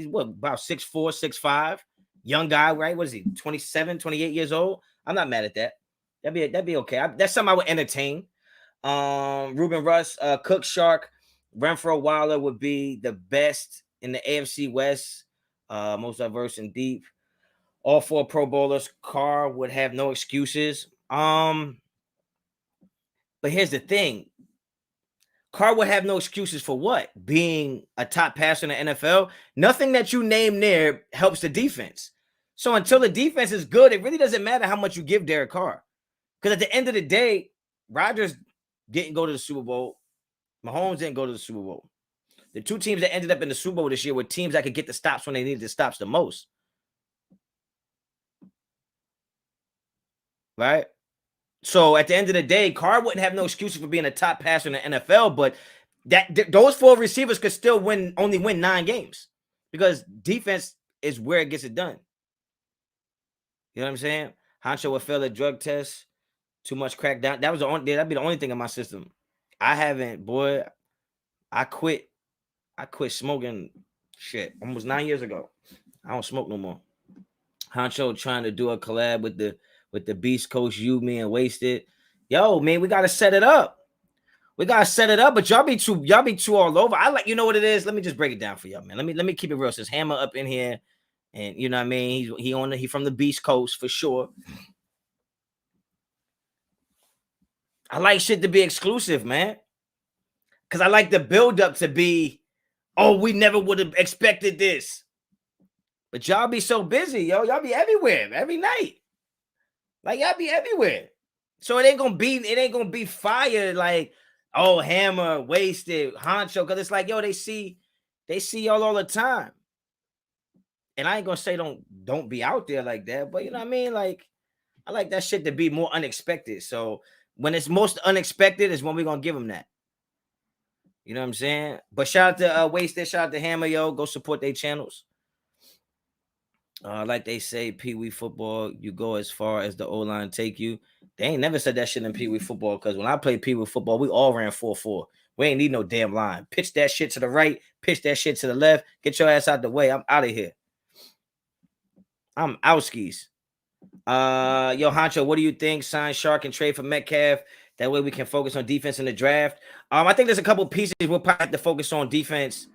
what, about 6'4", 6'5", young guy, right? What is he? 27, 28 years old. I'm not mad at that. That'd be okay. That's something I would entertain. Ruben Russ, Cook, Shark, Renfro, Wilder would be the best in the AFC West, most diverse and deep. All 4 Pro Bowlers. Carr would have no excuses. But here's the thing. Carr would have no excuses for what? Being a top passer in the NFL. Nothing that you name there helps the defense. So until the defense is good, it really doesn't matter how much you give Derek Carr. Because at the end of the day, Rodgers didn't go to the Super Bowl. Mahomes didn't go to the Super Bowl. The 2 teams that ended up in the Super Bowl this year were teams that could get the stops when they needed the stops the most. Right? So at the end of the day, Carr wouldn't have no excuses for being a top passer in the NFL, but those 4 receivers could still only win 9 games because defense is where it gets it done. You know what I'm saying? Honcho would fail a drug test. Too much crack down. That'd be the only thing in my system. I haven't, boy. I quit smoking shit almost 9 years ago. I don't smoke no more. Honcho trying to do a collab with the Beast Coast, me and Wasted. Yo, man, we gotta set it up. But y'all be too all over. You know what it is? Let me just break it down for y'all, man. Let me keep it real. Since Hammer up in here, and you know what I mean, he from the Beast Coast for sure. I like shit to be exclusive, man. Cause I like the build up to be, oh, we never would have expected this. But y'all be so busy, yo. Y'all be everywhere every night. Like y'all be everywhere. So it ain't gonna be fire like, oh, Hammer, Wasted, Honcho. Cause it's like, yo, they see y'all all the time. And I ain't gonna say don't be out there like that, but you know what I mean? Like, I like that shit to be more unexpected. So when it's most unexpected is when we're gonna give them that. You know what I'm saying? But shout out to Wasted, shout out to Hammer, yo. Go support their channels. Like they say, Pee Wee football, you go as far as the O-line take you. They ain't never said that shit in Pee Wee football because when I played Pee Wee football, we all ran 4-4. We ain't need no damn line. Pitch that shit to the right, pitch that shit to the left. Get your ass out the way. I'm out of here. I'm out skis. Yo, Honcho, what do you think? Sign Shark and trade for Metcalf. That way we can focus on defense in the draft. I think there's a couple pieces we'll probably have to focus on defense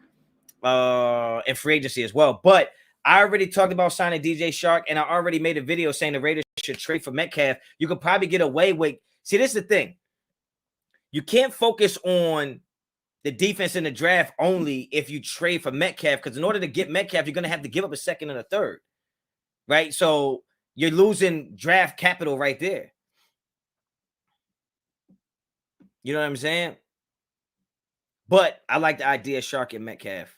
and free agency as well. But I already talked about signing DJ Shark, and I already made a video saying the Raiders should trade for Metcalf. You could probably get away with. See, this is the thing. You can't focus on the defense in the draft only if you trade for Metcalf, because in order to get Metcalf, you're going to have to give up a second and a third, right? So you're losing draft capital right there. You know what I'm saying? But I like the idea of Shark and Metcalf.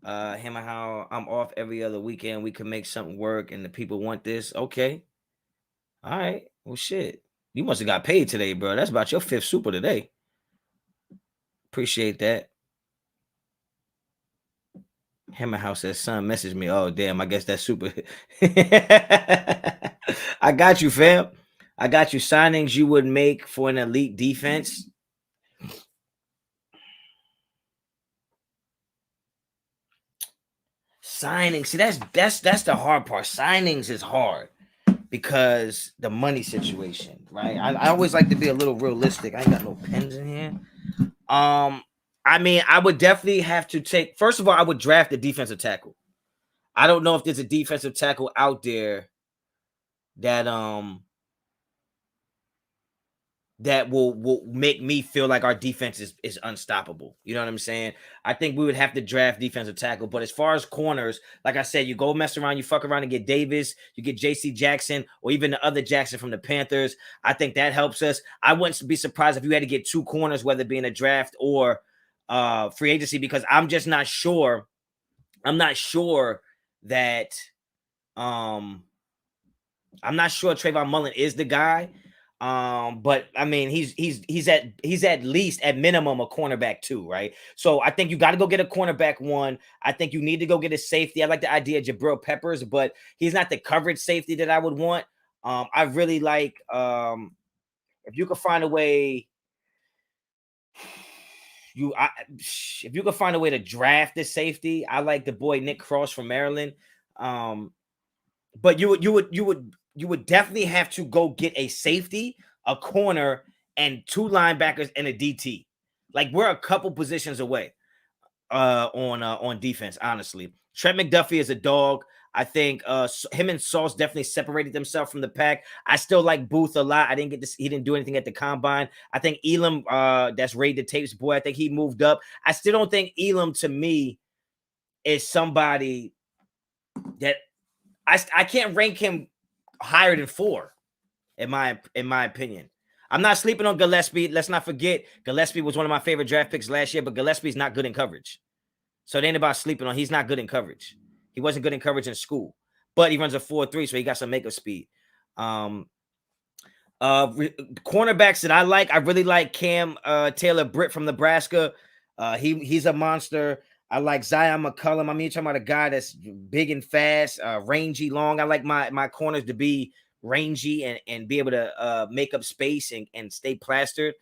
Him and how I'm off every other weekend. We can make something work, and the people want this. Okay. All right. Well, shit. You must have got paid today, bro. That's about your 5th super today. Appreciate that. Hammer House says, son, message me. Oh, damn. I guess that's super. I got you, fam. I got you. Signings you would make for an elite defense. Signings. See, that's the hard part. Signings is hard because the money situation, right? I always like to be a little realistic. I ain't got no pens in here. I mean, I would definitely have to take. First of all, I would draft a defensive tackle. I don't know if there's a defensive tackle out there that that will make me feel like our defense is unstoppable. You know what I'm saying? I think we would have to draft defensive tackle. But as far as corners, like I said, you go mess around, you fuck around and get Davis, you get J.C. Jackson, or even the other Jackson from the Panthers. I think that helps us. I wouldn't be surprised if you had to get 2 corners, whether it be in a draft or free agency, because I'm just not sure. I'm not sure that I'm not sure Trayvon Mullen is the guy. But I mean, he's at least at minimum a cornerback 2, right? So I think you got to go get a cornerback 1. I think you need to go get a safety. I like the idea of Jabril Peppers, but he's not the coverage safety that I would want. I really like if you could find a way. If you could find a way to draft this safety, I like the boy Nick Cross from Maryland. But you would definitely have to go get a safety, a corner, and 2 linebackers and a DT. Like, we're a couple positions away on defense, honestly. Trent McDuffie is a dog. I think him and Sauce definitely separated themselves from the pack. I still like Booth a lot. I didn't get this. He didn't do anything at the combine. I think Elam, that's rated tapes boy. I think he moved up. I still don't think Elam, to me, is somebody that I can't rank him higher than 4, in my opinion. I'm not sleeping on Gillespie. Let's not forget, Gillespie was one of my favorite draft picks last year, but Gillespie's not good in coverage. So it ain't about sleeping on. He's not good in coverage. He wasn't good in coverage in school, but he runs a 4.3, so he got some makeup speed. Cornerbacks that I like, I really like Cam Taylor Britt from Nebraska. He's a monster. I like Zion McCullum. I mean, you're talking about a guy that's big and fast, rangy, long. I like my corners to be rangy and be able to make up space and stay plastered.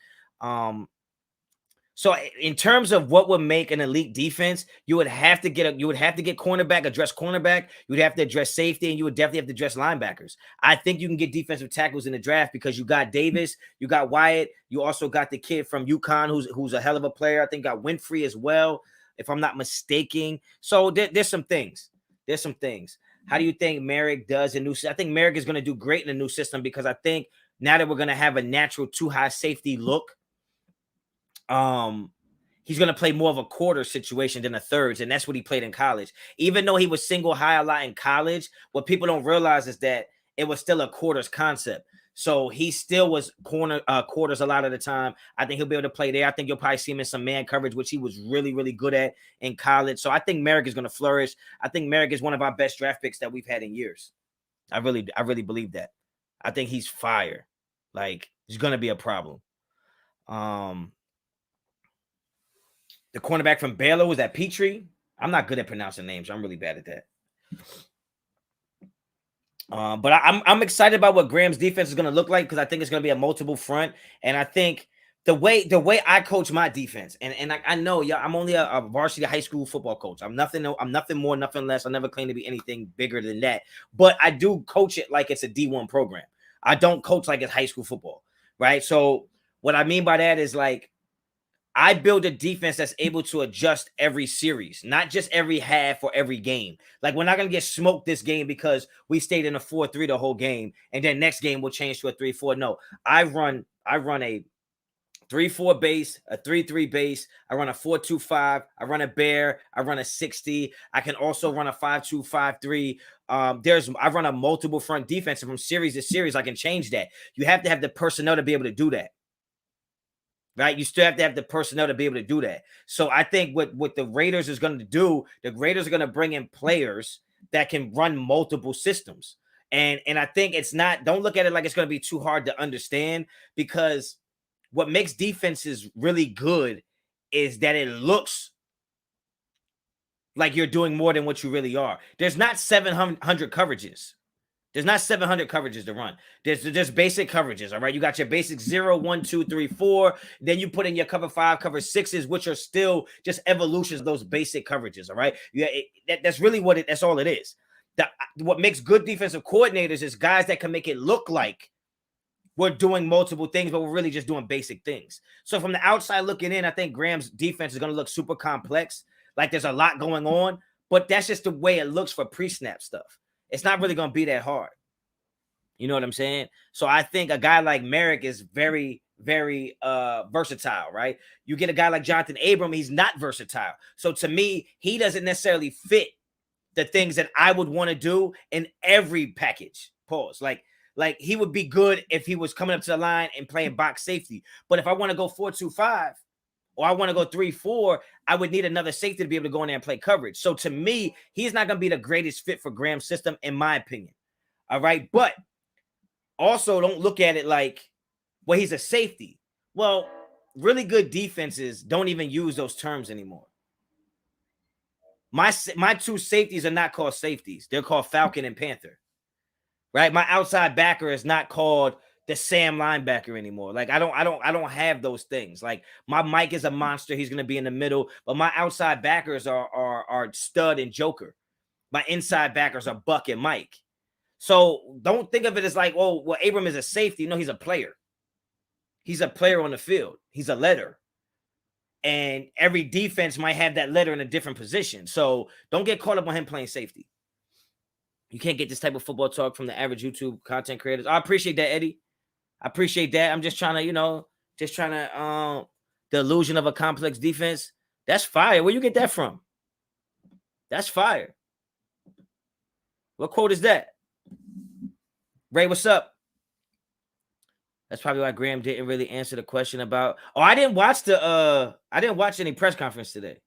So in terms of what would make an elite defense, you would have to get cornerback, address cornerback. You would have to address safety, and you would definitely have to address linebackers. I think you can get defensive tackles in the draft because you got Davis, you got Wyatt, you also got the kid from UConn who's a hell of a player. I think got Winfrey as well, if I'm not mistaken. So there's some things. There's some things. How do you think Merrick does in new? I think Merrick is going to do great in the new system because I think now that we're going to have a natural 2 high safety look, he's going to play more of a quarter situation than a thirds, and that's what he played in college. Even though he was single high a lot in college, what people don't realize is that it was still a quarters concept. So he still was quarters a lot of the time. I think he'll be able to play there. I think you'll probably see him in some man coverage, which he was really, really good at in college. So I think Merrick is going to flourish. I think Merrick is one of our best draft picks that we've had in years. I really believe that. I think he's fire. Like, he's going to be a problem. The cornerback from Baylor, was that Petrie? I'm not good at pronouncing names. I'm really bad at that. But I'm excited about what Graham's defense is going to look like because I think it's going to be a multiple front. And I think the way I coach my defense, and I know, yeah, I'm only a varsity high school football coach. I'm nothing more, nothing less. I never claim to be anything bigger than that. But I do coach it like it's a D1 program. I don't coach like it's high school football, right? So what I mean by that is like I build a defense that's able to adjust every series, not just every half or every game. Like we're not going to get smoked this game because we stayed in a 4-3 the whole game and then next game we'll change to a 3-4. No, I run a 3-4 base, a 3-3 base. I run a 4-2-5. I run a bear. I run a 60. I can also run a 5-2-5-3. I run a multiple front defense, and from series to series, I can change that. You have to have the personnel to be able to do that. Right? You still have to have the personnel to be able to do that. So I think what the Raiders is going to do, the Raiders are going to bring in players that can run multiple systems. And I think don't look at it like it's going to be too hard to understand, because what makes defenses really good is that it looks like you're doing more than what you really are. There's not 700 coverages. There's not 700 coverages to run. There's basic coverages, all right? You got your basic 0, 1, 2, 3, 4. Then you put in your cover 5, cover 6s, which are still just evolutions of those basic coverages, all right? That's really that's all it is. What makes good defensive coordinators is guys that can make it look like we're doing multiple things, but we're really just doing basic things. So from the outside looking in, I think Graham's defense is going to look super complex. Like there's a lot going on, but that's just the way it looks for pre-snap stuff. It's not really going to be that hard. You know what I'm saying? So I think a guy like Merrick is very, very versatile, right? You get a guy like Jonathan Abram, he's not versatile. So to me, he doesn't necessarily fit the things that I would want to do in every package. Pause. Like he would be good if he was coming up to the line and playing box safety. But if I want to go 4-2-5 or I want to go 3-4, I would need another safety to be able to go in there and play coverage. So to me, he's not going to be the greatest fit for Graham's system, in my opinion. All right. But also don't look at it like, well, he's a safety. Well, really good defenses don't even use those terms anymore. My two safeties are not called safeties. They're called Falcon and Panther. Right? My outside backer is not called the Sam linebacker anymore. Like I don't have those things. Like my Mike is a monster. He's going to be in the middle, but my outside backers are Stud and Joker. My inside backers are Buck and Mike. So don't think of it as like, oh, well, Abram is a safety. No, he's a player. He's a player on the field. He's a letter. And every defense might have that letter in a different position. So don't get caught up on him playing safety. You can't get this type of football talk from the average YouTube content creators. I appreciate that, Eddie. I appreciate that. I'm just trying to, the illusion of a complex defense. That's fire. Where you get that from? That's fire. What quote is that? Ray, what's up? That's probably why Graham didn't really answer the question about. Oh, I didn't watch any press conference today.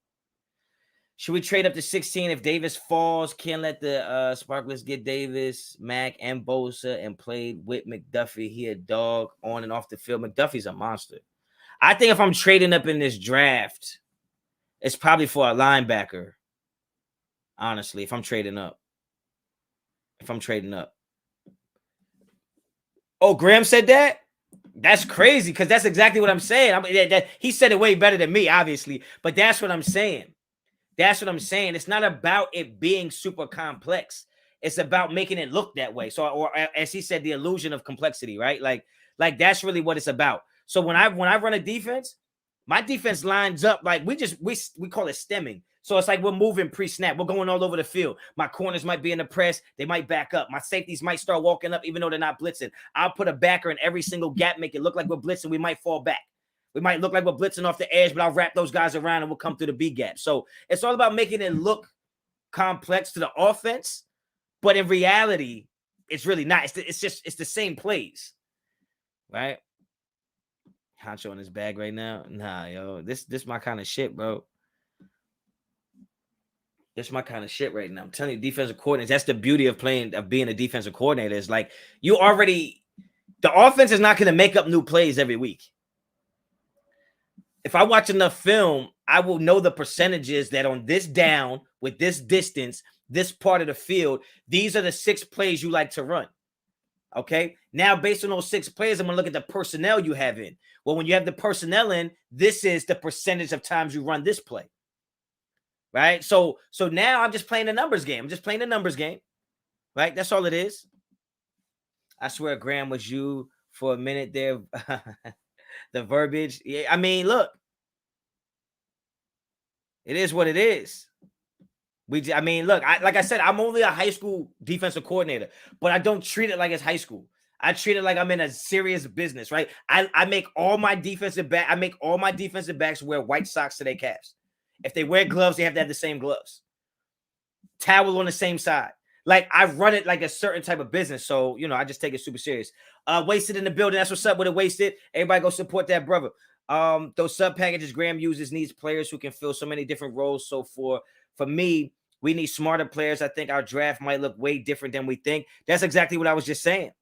Should we trade up to 16 if Davis falls? Can't let the Sparklers get Davis, Mack, and Bosa and played with McDuffie. He a dog on and off the field. McDuffie's a monster. I think if I'm trading up in this draft, it's probably for a linebacker. Honestly, if I'm trading up. Oh, Graham said that? That's crazy because that's exactly what I'm saying. He said it way better than me, obviously, but that's what I'm saying. It's not about it being super complex. It's about making it look that way. So, or as he said, the illusion of complexity, right? Like that's really what it's about. So when I run a defense, my defense lines up like we call it stemming. So it's like we're moving pre-snap. We're going all over the field. My corners might be in the press. They might back up. My safeties might start walking up even though they're not blitzing. I'll put a backer in every single gap, make it look like we're blitzing. We might fall back. We might look like we're blitzing off the edge, but I'll wrap those guys around and we'll come through the B gap. So it's all about making it look complex to the offense, but in reality, it's really not. It's the same plays, right? Honcho in his bag right now. Nah, yo, this my kind of shit, bro. This my kind of shit right now. I'm telling you, defensive coordinators. That's the beauty of being a defensive coordinator. Is like the offense is not going to make up new plays every week. If I watch enough film, I will know the percentages that on this down with this distance, this part of the field, these are the 6 plays you like to run. Okay. Now, based on those 6 plays, I'm going to look at the personnel you have in. Well, when you have the personnel in, this is the percentage of times you run this play. Right. So now I'm just playing the numbers game. Right. That's all it is. I swear Graham was you for a minute there. The verbiage. Yeah, I mean, look. It is what it is. I mean, look, like I said, I'm only a high school defensive coordinator, but I don't treat it like it's high school. I treat it like I'm in a serious business, right? I make all my defensive backs wear white socks to their calves. If they wear gloves, they have to have the same gloves. Towel on the same side. Like, I run it like a certain type of business. So, I just take it super serious. Wasted in the building. That's what's up with it, Wasted. Everybody go support that brother. Those sub packages Graham uses needs players who can fill so many different roles. So for me, we need smarter players. I think our draft might look way different than we think. That's exactly what I was just saying.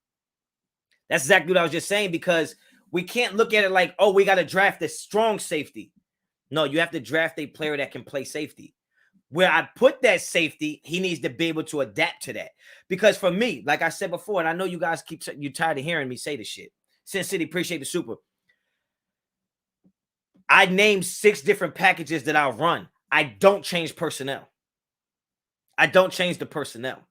Because we can't look at it like, oh, we got to draft a strong safety. No, you have to draft a player that can play safety. Where I put that safety, he needs to be able to adapt to that. Because for me, like I said before, and I know you guys you tired of hearing me say this shit. Sin City, appreciate the super. I named 6 different packages that I'll run. I don't change personnel. I don't change the personnel.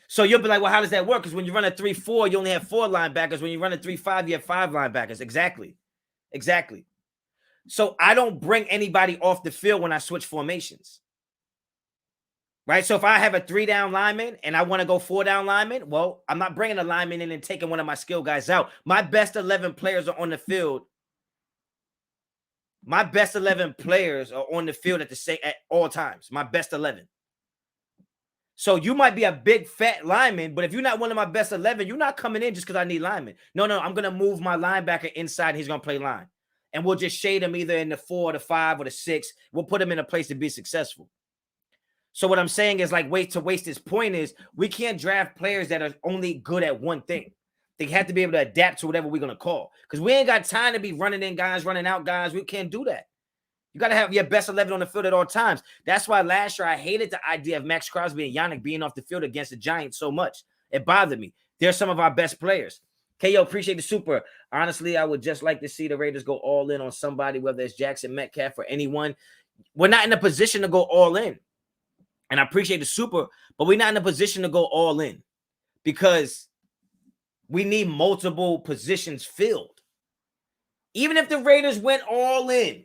So you'll be like, well, how does that work? Because when you run a 3-4, you only have 4 linebackers. When you run a 3-5, you have 5 linebackers. Exactly. So I don't bring anybody off the field when I switch formations. Right? So if I have a 3-down lineman and I want to go 4-down lineman, well, I'm not bringing a lineman in and taking one of my skill guys out. My best 11 players are on the field. My best 11 players are on the field at all times. My best 11. So you might be a big fat lineman, but if you're not one of my best 11, you're not coming in just because I need linemen. No, I'm going to move my linebacker inside and he's going to play line. And we'll just shade him either in the 4, the 5, or the 6. We'll put him in a place to be successful. So what I'm saying is, like, Wasted's point is, we can't draft players that are only good at one thing. They have to be able to adapt to whatever we're going to call. Because we ain't got time to be running in guys, running out guys. We can't do that. You got to have your best 11 on the field at all times. That's why last year I hated the idea of Max Crosby and Yannick being off the field against the Giants so much. It bothered me. They're some of our best players. KO, appreciate the super. Honestly, I would just like to see the Raiders go all in on somebody, whether it's Jackson, Metcalf, or anyone. We're not in a position to go all in. And I appreciate the super, but we're not in a position to go all in because we need multiple positions filled. Even if the Raiders went all in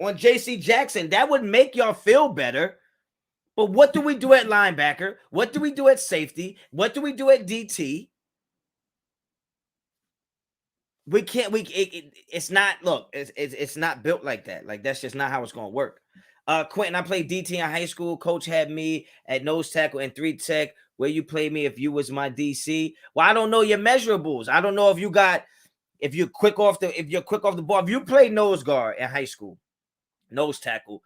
on J.C. Jackson, that would make y'all feel better. But what do we do at linebacker? What do we do at safety? What do we do at DT? We can't. It's not. Look, it's not built like that. Like, that's just not how it's going to work. Quentin, I played DT in high school. Coach had me at nose tackle and 3 tech. Where you play me if you was my DC? Well, I don't know your measurables. I don't know if you're quick off the ball. If you played nose guard in high school, nose tackle,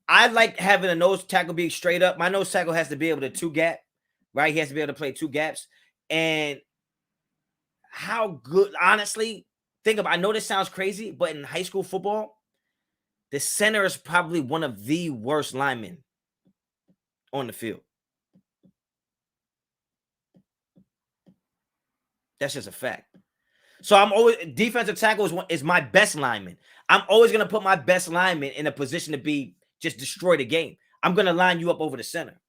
I like having a nose tackle be straight up. My nose tackle has to be able to 2 gap, right? He has to be able to play 2 gaps. And how good, honestly, I know this sounds crazy, but in high school football, the center is probably one of the worst linemen on the field. That's just a fact. So I'm always defensive tackle is my best lineman. I'm always going to put my best lineman in a position to just destroy the game. I'm going to line you up over the center.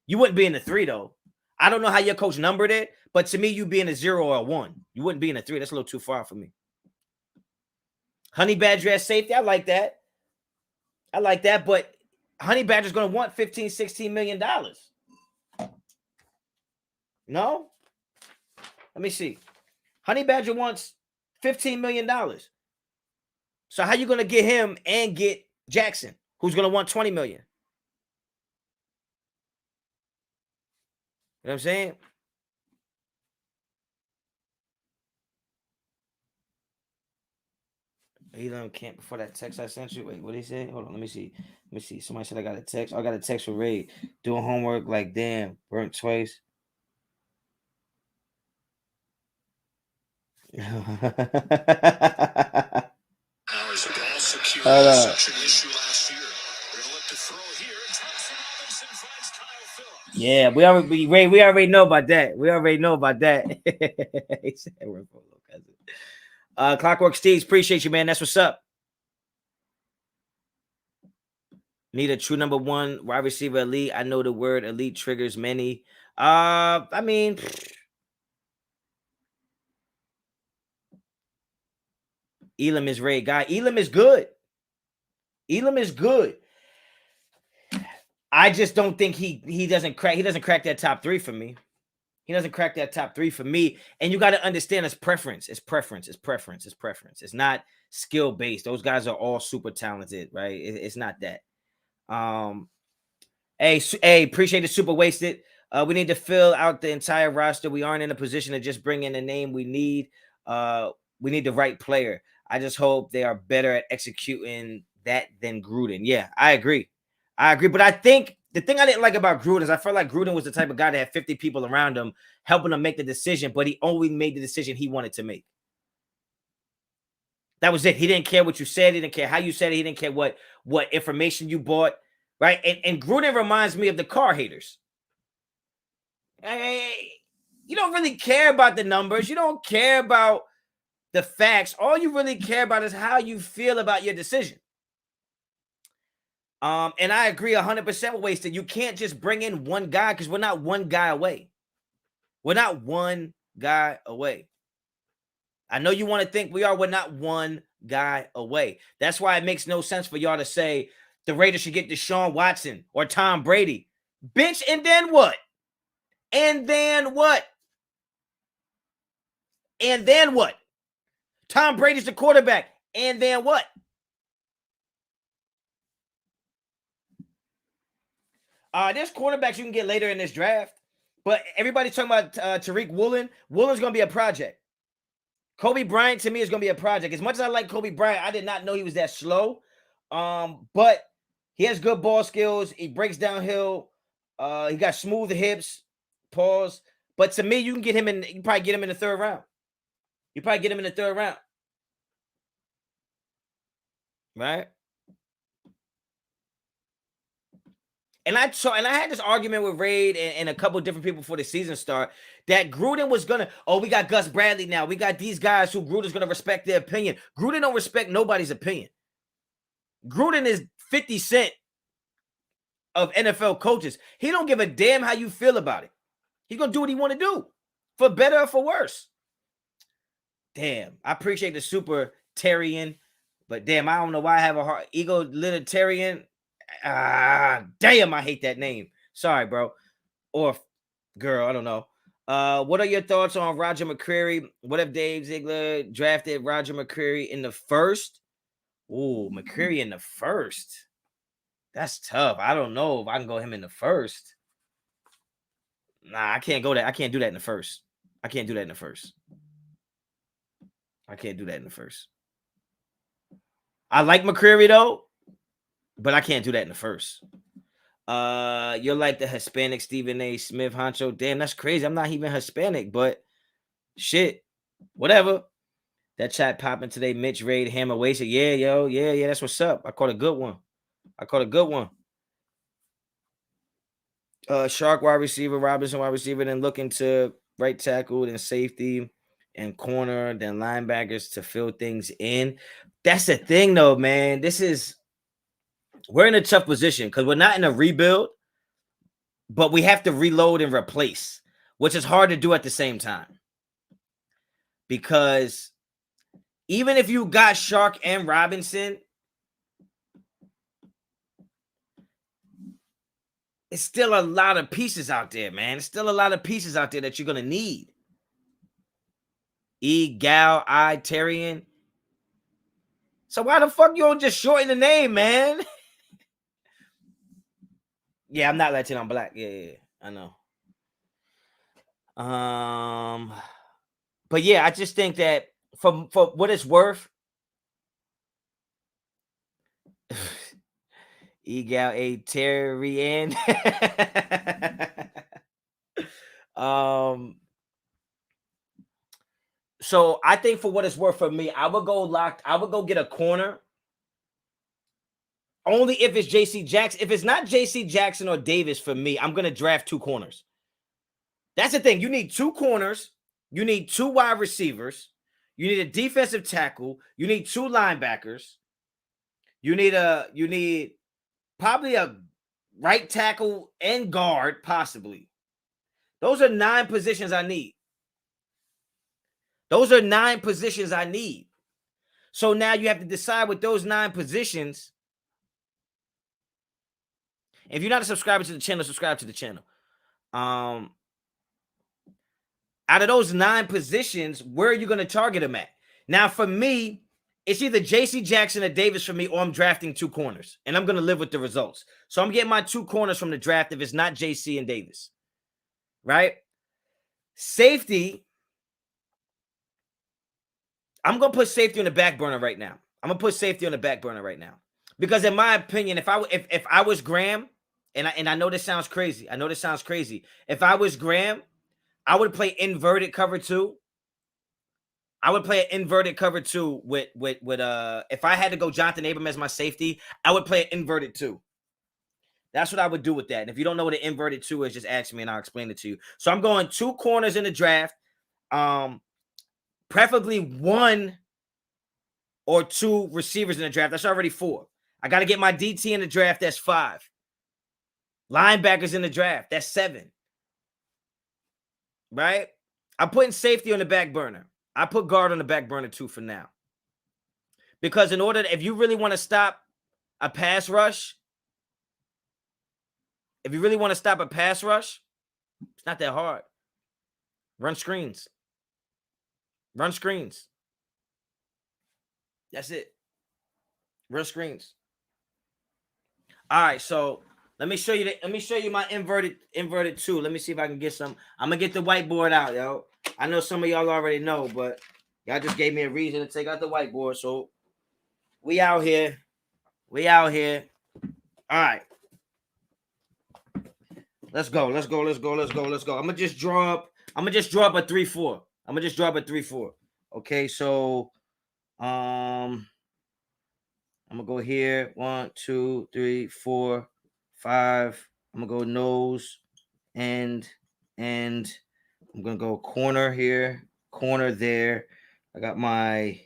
You wouldn't be in the 3 though. I don't know how your coach numbered it, but to me, you'd be in a 0 or a 1. You wouldn't be in a 3. That's a little too far for me. Honey Badger at safety. I like that. But Honey Badger's going to want $15, $16 million. No? Let me see. Honey Badger wants $15 million. So how you going to get him and get Jackson, who's going to want $20 million? You know what I'm saying? Elon can't before that text I sent you. Wait, what did he say? Hold on, let me see. Somebody said I got a text. I got a text for Raid. Doing homework, like, damn, burnt twice. Yeah, we already know about that. Clockwork Steves, appreciate you, man. That's what's up. Need a true number 1 wide receiver elite. I know the word elite triggers many. I mean, Elam is Ray guy. Elam is good. Elam is good. I just don't think he doesn't crack that top 3 for me. He doesn't crack that top 3 for me. And you got to understand it's preference. It's preference. It's preference. It's preference. It's not skill based. Those guys are all super talented, right? It's not that. Hey, appreciate the super wasted. We need to fill out the entire roster. We aren't in a position to just bring in the name we need. We need the right player. I just hope they are better at executing that than Gruden. Yeah, I agree. But I think the thing I didn't like about Gruden is I felt like Gruden was the type of guy that had 50 people around him helping him make the decision, but he only made the decision he wanted to make. That was it. He didn't care what you said. He didn't care how you said it. He didn't care what information you bought. Right. And Gruden reminds me of the car haters. Hey, you don't really care about the numbers. You don't care about the facts. All you really care about is how you feel about your decision. And I agree 100% with Wasted. You can't just bring in one guy because we're not one guy away. We're not one guy away. I know you want to think we are. We're not one guy away. That's why it makes no sense for y'all to say the Raiders should get Deshaun Watson or Tom Brady. Bench, and then what? And then what? And then what? Tom Brady's the quarterback. And then what? There's quarterbacks you can get later in this draft. But everybody's talking about Tariq Woolen. Woolen's going to be a project. Kobe Bryant, to me, is going to be a project. As much as I like Kobe Bryant, I did not know he was that slow. But he has good ball skills. He breaks downhill. He got smooth hips. Pause. But to me, you probably get him in the 3rd round. You probably get him in the 3rd round. Right? And I had this argument with Raid and a couple different people before the season start that Gruden was gonna. Oh, we got Gus Bradley now. We got these guys who Gruden's gonna respect their opinion. Gruden don't respect nobody's opinion. Gruden is 50 Cent of NFL coaches. He don't give a damn how you feel about it. He's gonna do what he want to do, for better or for worse. Damn, I appreciate the super Terrian, but damn, I don't know why I have a heart egalitarian. Damn, I hate that name. Sorry, bro. Or girl, I don't know. What are your thoughts on Roger McCreary? What if Dave Ziegler drafted Roger McCreary in the 1st? Ooh, McCreary in the 1st. That's tough. I don't know if I can go him in the 1st. Nah, I can't go that. I can't do that in the 1st. I can't do that in the 1st. I can't do that in the 1st. I like McCreary though, but I can't do that in the 1st. You're like the Hispanic Stephen A. Smith, Honcho. Damn, that's crazy. I'm not even Hispanic, but shit, whatever. That chat popping today. Mitch Raid Hammer wasted. Yeah, yo, yeah. That's what's up. I caught a good one. Shark wide receiver, Robinson wide receiver, then looking to right tackle, then safety and corner, then linebackers to fill things in. That's the thing, though, man. We're in a tough position because we're not in a rebuild, but we have to reload and replace, which is hard to do at the same time. Because even if you got Shark and Robinson, it's still a lot of pieces out there, man. It's still a lot of pieces out there that you're going to need. Egalitarian. So why the fuck you don't just shorten the name, man? Yeah, I'm not Latino, I'm black. Yeah, I know. But yeah, I just think that for what it's worth, egalitarian. So I think for what it's worth for me, I would go get a corner. Only if it's JC Jackson. If it's not JC Jackson or Davis for me, I'm gonna draft 2 corners. That's the thing. You need 2 corners. You need 2 wide receivers. You need a defensive tackle. You need 2 linebackers. You need probably a right tackle and guard, possibly. Those are 9 positions I need. Those are 9 positions I need. So now you have to decide with those 9 positions. If you're not a subscriber to the channel, subscribe to the channel. Out of those 9 positions, where are you going to target them at? Now, for me, it's either J.C. Jackson or Davis for me, or I'm drafting 2 corners, and I'm going to live with the results. So I'm getting my 2 corners from the draft if it's not J.C. and Davis, right? Safety, I'm going to put safety on the back burner right now. Because in my opinion, if I was Graham, and I know this sounds crazy. If I was Graham, I would play inverted cover 2. I would play an inverted cover 2 with if I had to go Jonathan Abram as my safety, I would play an inverted 2. That's what I would do with that. And if you don't know what an inverted 2 is, just ask me and I'll explain it to you. So I'm going 2 corners in the draft. Preferably 1 or 2 receivers in the draft. That's already 4. I got to get my DT in the draft. That's 5. Linebackers in the draft. That's 7. Right? I'm putting safety on the back burner. I put guard on the back burner too for now. Because if you really want to stop a pass rush, it's not that hard. Run screens. That's it. Run screens. All right, so let me show you my inverted 2. Let me see if I can get some. I'm gonna get the whiteboard out, yo. I know some of y'all already know, but y'all just gave me a reason to take out the whiteboard. So we out here. All right. Let's go. I'm gonna just draw up a 3-4. Okay, so I'm gonna go here. 1, 2, 3, 4, 5. I'm gonna go nose, and I'm gonna go corner here, corner there. I got my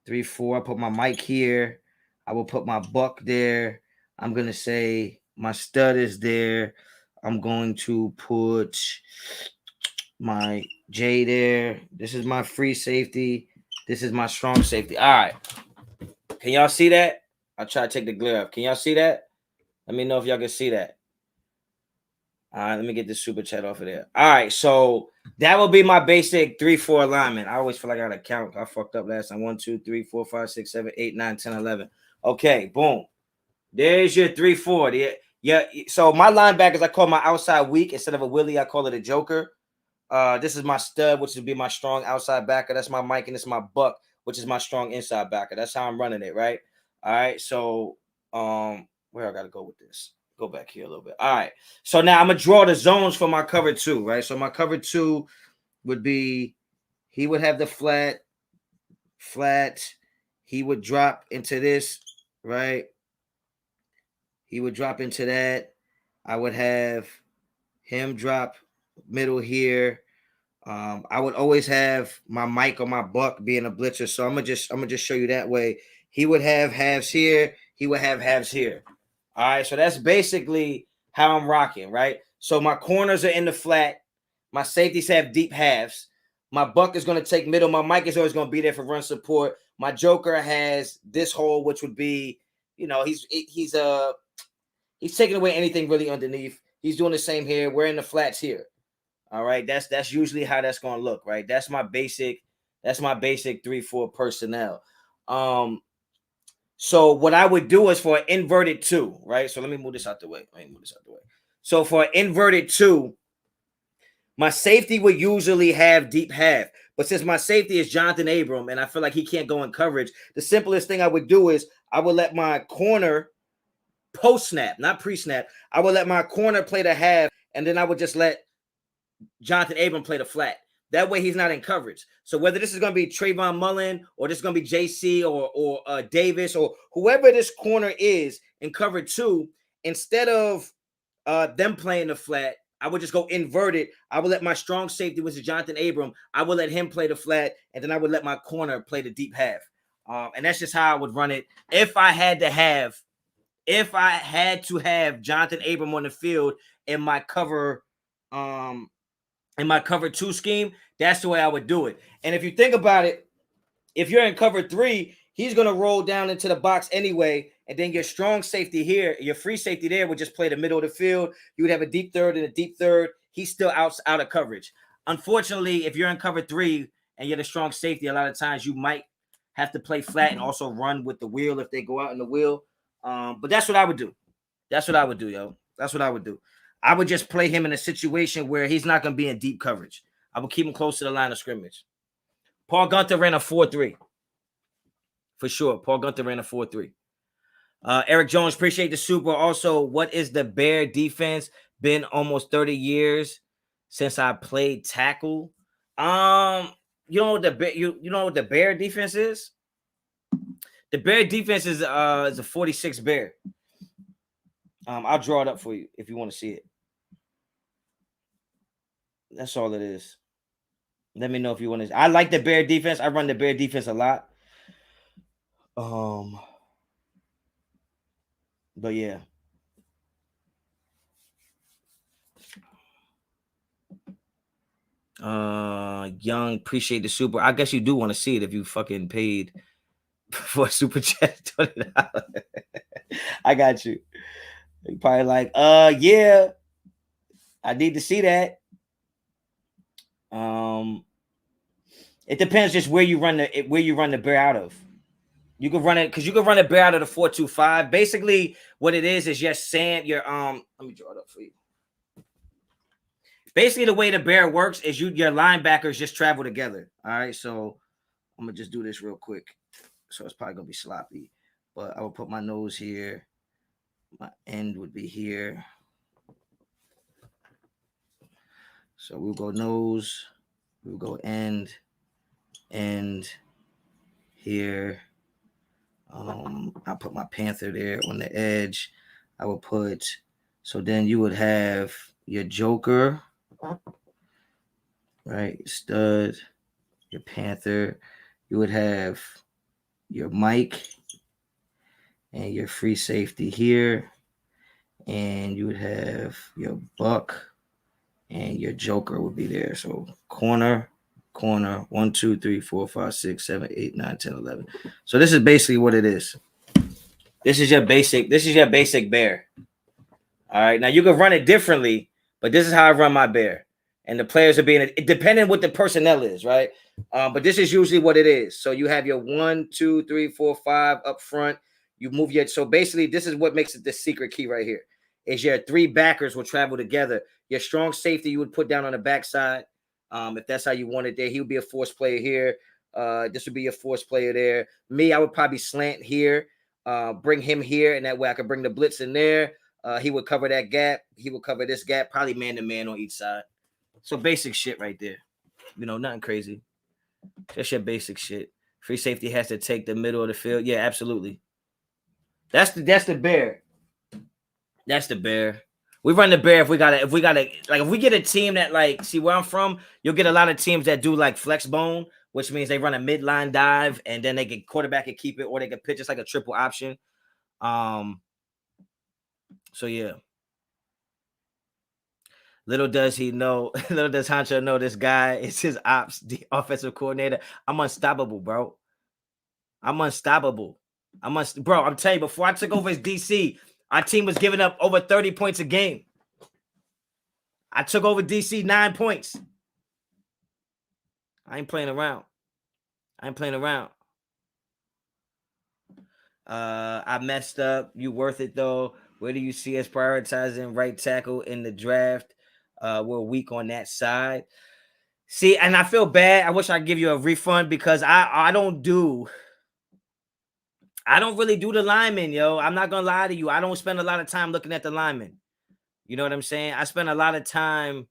3-4. I put my mic here. I will put my buck there. I'm gonna say my stud is there. I'm going to put my J there. This is my free safety. This is my strong safety. All right. Can y'all see that? I'll try to take the glare off. Can y'all see that? Let me know if y'all can see that. All right, let me get this super chat off of there. All right, so that will be my basic 3-4 alignment. I always feel like I gotta count. I fucked up last time. 1, 2, 3, 4, 5, 6, 7, 8, 9, 10, 11. Okay, boom. There's your 3-4. Yeah. So my linebackers, I call my outside weak. Instead of a Willie, I call it a joker. This is my stud, which would be my strong outside backer. That's my Mike, and this is my buck, which is my strong inside backer. That's how I'm running it, right? All right. So where I gotta go with this? Go back here a little bit. All right. So now I'm gonna draw the zones for my cover 2, right? So my cover 2 would be, he would have the flat. He would drop into this, right? He would drop into that. I would have him drop middle here. I would always have my Mike or my buck being a blitzer. So I'm gonna just show you that way. He would have halves here. He would have halves here. All right. So that's basically how I'm rocking, right? So my corners are in the flat. My safeties have deep halves. My buck is going to take middle. My Mike is always going to be there for run support. My joker has this hole, which would be, he's taking away anything really underneath. He's doing the same here. We're in the flats here. All right. That's usually how that's going to look, right? That's my basic 3-4 personnel. So what I would do is for an inverted 2, right? So let me move this out the way. So for an inverted 2, my safety would usually have deep half. But since my safety is Jonathan Abram and I feel like he can't go in coverage, the simplest thing I would do is I would let my corner post-snap, not pre-snap. I would let my corner play the half, and then I would just let Jonathan Abram play the flat. That way he's not in coverage. So whether this is going to be Trayvon Mullen or this is going to be JC or Davis or whoever this corner is in cover 2, instead of them playing the flat, I would just go inverted. I would let my strong safety, which is Jonathan Abram, I would let him play the flat, and then I would let my corner play the deep half. And that's just how I would run it. If I had to have Jonathan Abram on the field in my cover in my cover 2 scheme, that's the way I would do it. And if you think about it, if you're in cover 3, he's going to roll down into the box anyway. And then your strong safety here, your free safety there would just play the middle of the field. You would have a deep third and a deep third. He's still out of coverage. Unfortunately, if you're in cover 3 and you're the strong safety, a lot of times you might have to play flat and also run with the wheel if they go out in the wheel. But that's what I would do. That's what I would do, yo. That's what I would do. I would just play him in a situation where he's not going to be in deep coverage. I would keep him close to the line of scrimmage. Paul Gunther ran a 4-3. For sure. Paul Gunther ran a 4-3. Eric Jones, appreciate the super. Also, what is the Bear defense? Been almost 30 years since I played tackle. You know what the Bear defense is? The Bear defense is a 46 Bear. I'll draw it up for you if you want to see it. That's all it is. Let me know if you want to. I like the Bear defense. I run the Bear defense a lot. But yeah. Young, appreciate the super. I guess you do want to see it if you fucking paid for a super chat $20. I got you. You're probably like, yeah, I need to see that. It depends just where you run the Bear out of. You can run it because you can run a Bear out of the 4-2-5. Basically, what it is just saying your let me draw it up for you. Basically, the way the Bear works is your linebackers just travel together. All right, so I'm gonna just do this real quick. So it's probably gonna be sloppy, but I will put my nose here. My end would be here. So we'll go nose. We'll go end here. I'll put my Panther there on the edge. I will put. So then you would have your Joker, right? Stud, your Panther. You would have your Mike and your free safety here. And you would have your Buck and your Joker would be there. So corner, 1, 2, 3, 4, 5, 6, 7, 8, 9, 10, 11. So this is basically what it is. This is your basic Bear. All right. Now you can run it differently, but this is how I run my Bear. And the players are being depending what the personnel is, right? But this is usually what it is. So you have your 1, 2, 3, 4, 5 up front. You move so basically this is what makes it the secret key right here. Is your 3 backers will travel together. Your strong safety you would put down on the backside. If that's how you want it there, he would be a force player here. This would be a force player there. Me, I would probably slant here, bring him here, and that way I could bring the blitz in there. He would cover that gap. He would cover this gap, probably man-to-man on each side. So basic shit right there. Nothing crazy. Just your basic shit. Free safety has to take the middle of the field. Yeah, absolutely. That's the Bear. That's the Bear. We run the Bear if we get a team that see where I'm from, you'll get a lot of teams that do like flex bone, which means they run a midline dive and then they can quarterback and keep it, or they can pitch. It's like a triple option. So yeah. Little does Honcho know this guy is his ops, the offensive coordinator. I'm unstoppable, bro. I'm unstoppable. Bro, I'm telling you, before I took over as DC, our team was giving up over 30 points a game. I took over DC 9 points. I ain't playing around. I messed up. You worth it, though. Where do you see us prioritizing right tackle in the draft? We're weak on that side. See, and I feel bad. I wish I could give you a refund because I don't really do the linemen, yo. I'm not gonna lie to you. I don't spend a lot of time looking at the linemen. You know what I'm saying? I spend a lot of time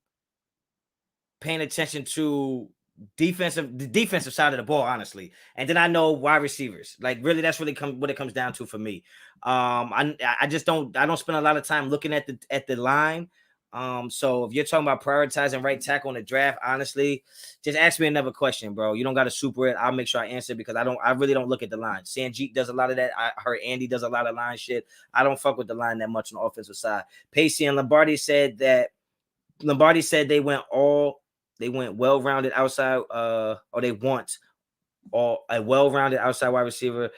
paying attention to the defensive side of the ball, honestly. And then I know wide receivers. Like really, that's really what it comes down to for me. I don't spend a lot of time looking at the line. So if you're talking about prioritizing right tackle in the draft, honestly, just ask me another question, bro. You don't got to super it. I'll make sure I answer because I really don't look at the line. Sanjeet does a lot of that. I heard Andy does a lot of line shit. I don't fuck with the line that much on the offensive side. Pacey and Lombardi said that Lombardi said they went well-rounded outside, or they want a well-rounded outside wide receiver,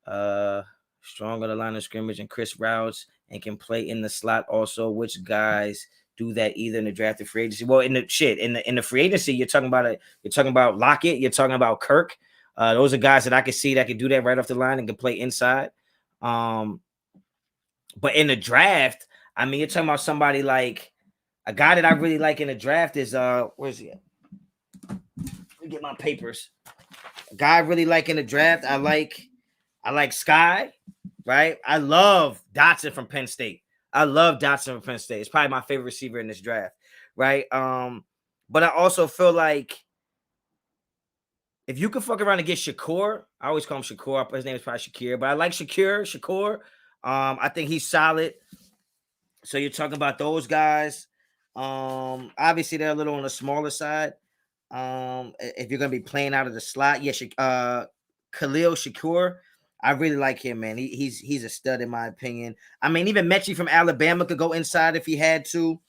strong on the line of scrimmage and crisp routes, and can play in the slot also. Which guys do that either in the draft or free agency? Well, in the free agency, you're talking about Lockett, you're talking about Kirk. Those are guys that I can see that can do that right off the line and can play inside. But in the draft, I mean, you're talking about somebody like a guy that I really like in the draft is where's he at? Let me get my papers. A guy I really like in the draft. I like Sky, right? I love Dotson from Penn State. It's probably my favorite receiver in this draft, right? But I also feel like if you could fuck around and get Shakur, I always call him Shakur. His name is probably Shakir, but I like Shakur. I think he's solid. So you're talking about those guys. Obviously they're a little on the smaller side. If you're gonna be playing out of the slot, Khalil Shakur, I really like him, man. He's a stud in my opinion. I mean, even Mechie from Alabama could go inside if he had to.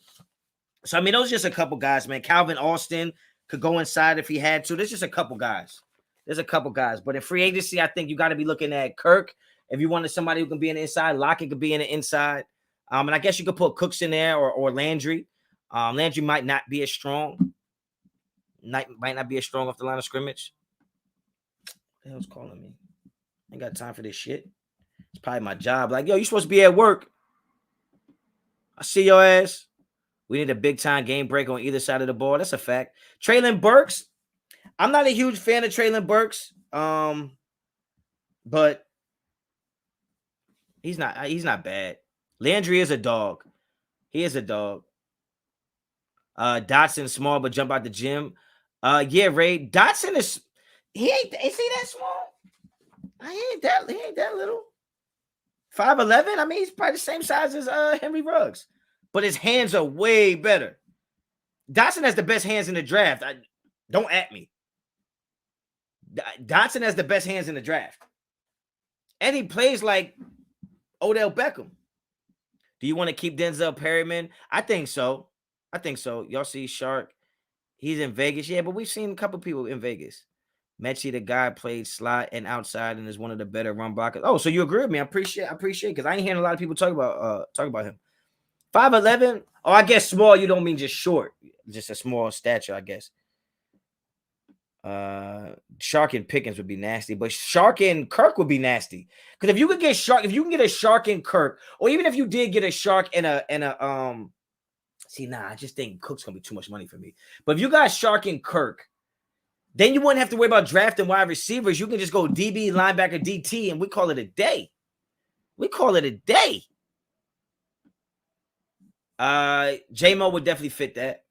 So I mean, those are just a couple guys, man. Calvin Austin could go inside if he had to. There's just a couple guys. But in free agency, I think you got to be looking at Kirk. If you wanted somebody who can be in the inside, Lockett could be in the inside. And I guess you could put Cooks in there or Landry. Landry might not be as strong. Might not be as strong off the line of scrimmage. What the hell's calling me? I ain't got time for this shit. It's probably my job. Like, yo, you supposed to be at work. I see your ass. We need a big-time game break on either side of the ball. That's a fact. Treylon Burks. I'm not a huge fan of Treylon Burks. But he's not bad. Landry is a dog. He is a dog. Dotson small but jump out the gym. Yeah, Ray. Dotson is he ain't that small? He ain't that little. 5'11". I mean, he's probably the same size as Henry Ruggs, but his hands are way better. Dotson has the best hands in the draft. Don't at me. Dotson has the best hands in the draft, and he plays like Odell Beckham. Do you want to keep Denzel Perryman? I think so. Y'all see Shark? He's in Vegas. Yeah, but we've seen a couple people in Vegas. Mechie, the guy, played slot and outside and is one of the better run blockers. Oh, so you agree with me? I appreciate because I ain't hearing a lot of people talk about him. 5'11". Oh, I guess small. You don't mean just short, just a small stature, I guess. Shark and Pickens would be nasty, but Shark and Kirk would be nasty. Because if you can get a Shark and Kirk, or even if you did get a Shark and a I just think Cook's gonna be too much money for me. But if you got Shark and Kirk, then you wouldn't have to worry about drafting wide receivers. You can just go DB, linebacker, DT, and we call it a day. J-Mo would definitely fit that.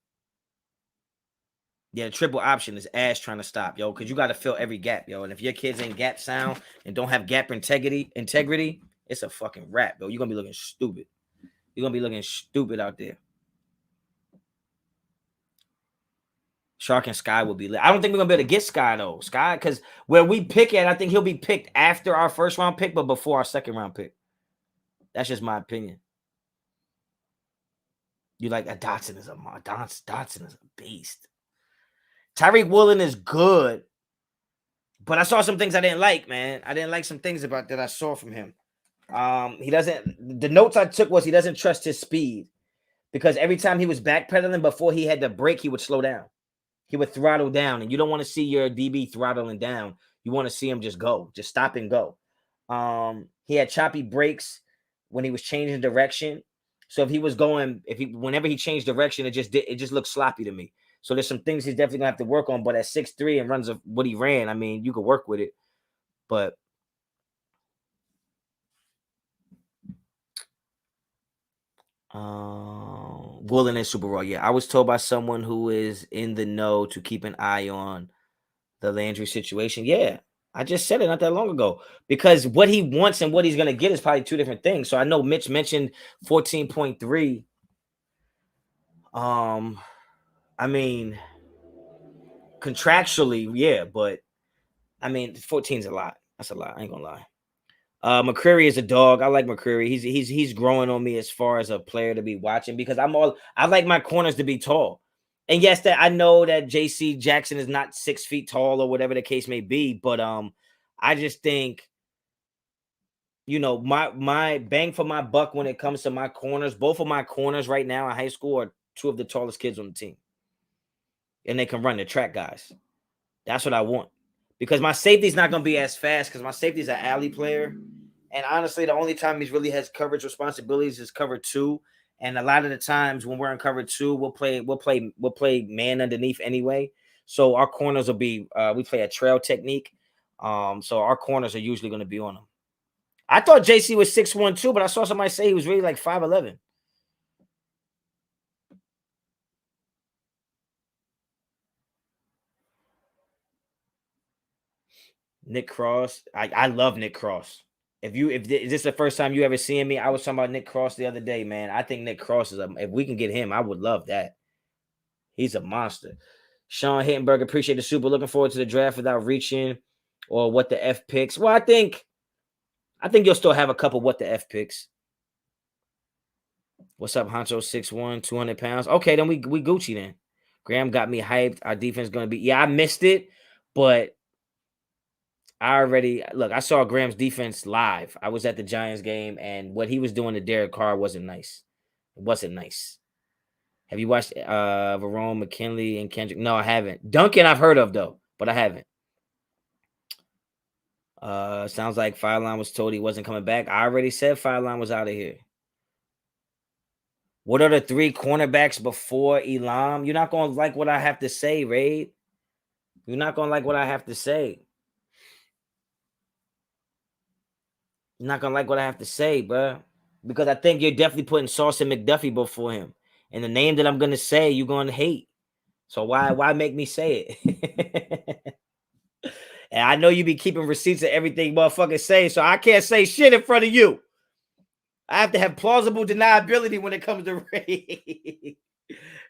Yeah, the triple option is ass trying to stop, yo, because you got to fill every gap, yo. And if your kids ain't gap sound and don't have gap integrity, it's a fucking wrap, yo. You're going to be looking stupid. You're going to be looking stupid out there. Shark and Sky will be lit. I don't think we're going to be able to get Sky, though. Sky, because where we pick at, I think he'll be picked after our first round pick, but before our second round pick. That's just my opinion. You like that Dotson is a beast. Tyreek Woolen is good, but I saw some things I didn't like, man. I didn't like some things about that I saw from him. The notes I took was he doesn't trust his speed because every time he was backpedaling before he had to break, he would slow down. He would throttle down, and you don't want to see your DB throttling down. You want to see him just go, just stop and go. He had choppy breaks when he was changing direction. So if he was going, whenever he changed direction, it just looked sloppy to me. So there's some things he's definitely gonna have to work on. But at 6'3" and runs of what he ran, I mean, you could work with it. But Woolen is super raw. Yeah, I was told by someone who is in the know to keep an eye on the Landry situation. Yeah, I just said it not that long ago. Because what he wants and what he's gonna get is probably two different things. So I know Mitch mentioned 14.3. I mean, contractually, yeah, but I mean, 14 is a lot. That's a lot. I ain't gonna lie. McCreary is a dog. I like McCreary. He's growing on me as far as a player to be watching because I like my corners to be tall. And yes, that I know that JC Jackson is not 6 feet tall or whatever the case may be, but I just think my bang for my buck when it comes to my corners, both of my corners right now in high school are two of the tallest kids on the team. And they can run the track guys. That's what I want. Because my safety's not going to be as fast because my safety's an alley player. And honestly, the only time he really has coverage responsibilities is cover 2. And a lot of the times when we're in cover 2, we'll play man underneath anyway. So our corners will be we play a trail technique. So our corners are usually going to be on them. I thought JC was 6'1" too, but I saw somebody say he was really like 5'11". Nick Cross. I love Nick Cross. If this is the first time you ever seen me, I was talking about Nick Cross the other day, man. I think Nick Cross if we can get him, I would love that. He's a monster. Sean Hittenberg, appreciate the super. Looking forward to the draft without reaching or what the F picks. Well, I think you'll still have a couple what the F picks. What's up, Honcho? 6'1", 200 pounds. Okay, then we Gucci then. Graham got me hyped. Our defense is gonna be. Yeah, I missed it, but I saw Graham's defense live. I was at the Giants game, and what he was doing to Derek Carr wasn't nice. It wasn't nice. Have you watched Verone, McKinley, and Kendrick? No, I haven't. Duncan, I've heard of though, but I haven't. Sounds like Fireline was told he wasn't coming back. I already said Fireline was out of here. What are the 3 cornerbacks before Elam? You're not gonna like what I have to say, Raid. You're not gonna like what I have to say. You're not gonna like what I have to say, bro. Because I think you're definitely putting Sauce and McDuffie before him. And the name that I'm gonna say, you're gonna hate. So why make me say it? And I know you be keeping receipts of everything motherfuckers say, so I can't say shit in front of you. I have to have plausible deniability when it comes to Ray.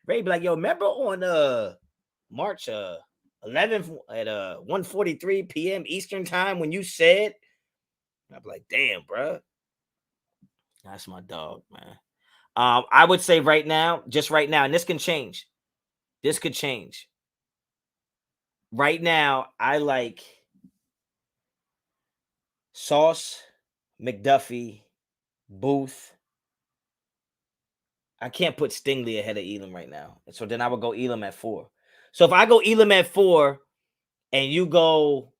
Ray be like, yo, remember on March 11th at 1:43 p.m. Eastern time when you said, I'm like, damn, bro. That's my dog, man. I would say right now, just right now, and this can change. This could change. Right now, I like Sauce, McDuffie, Booth. I can't put Stingley ahead of Elam right now. So then I would go Elam at 4. So if I go Elam at 4 and you go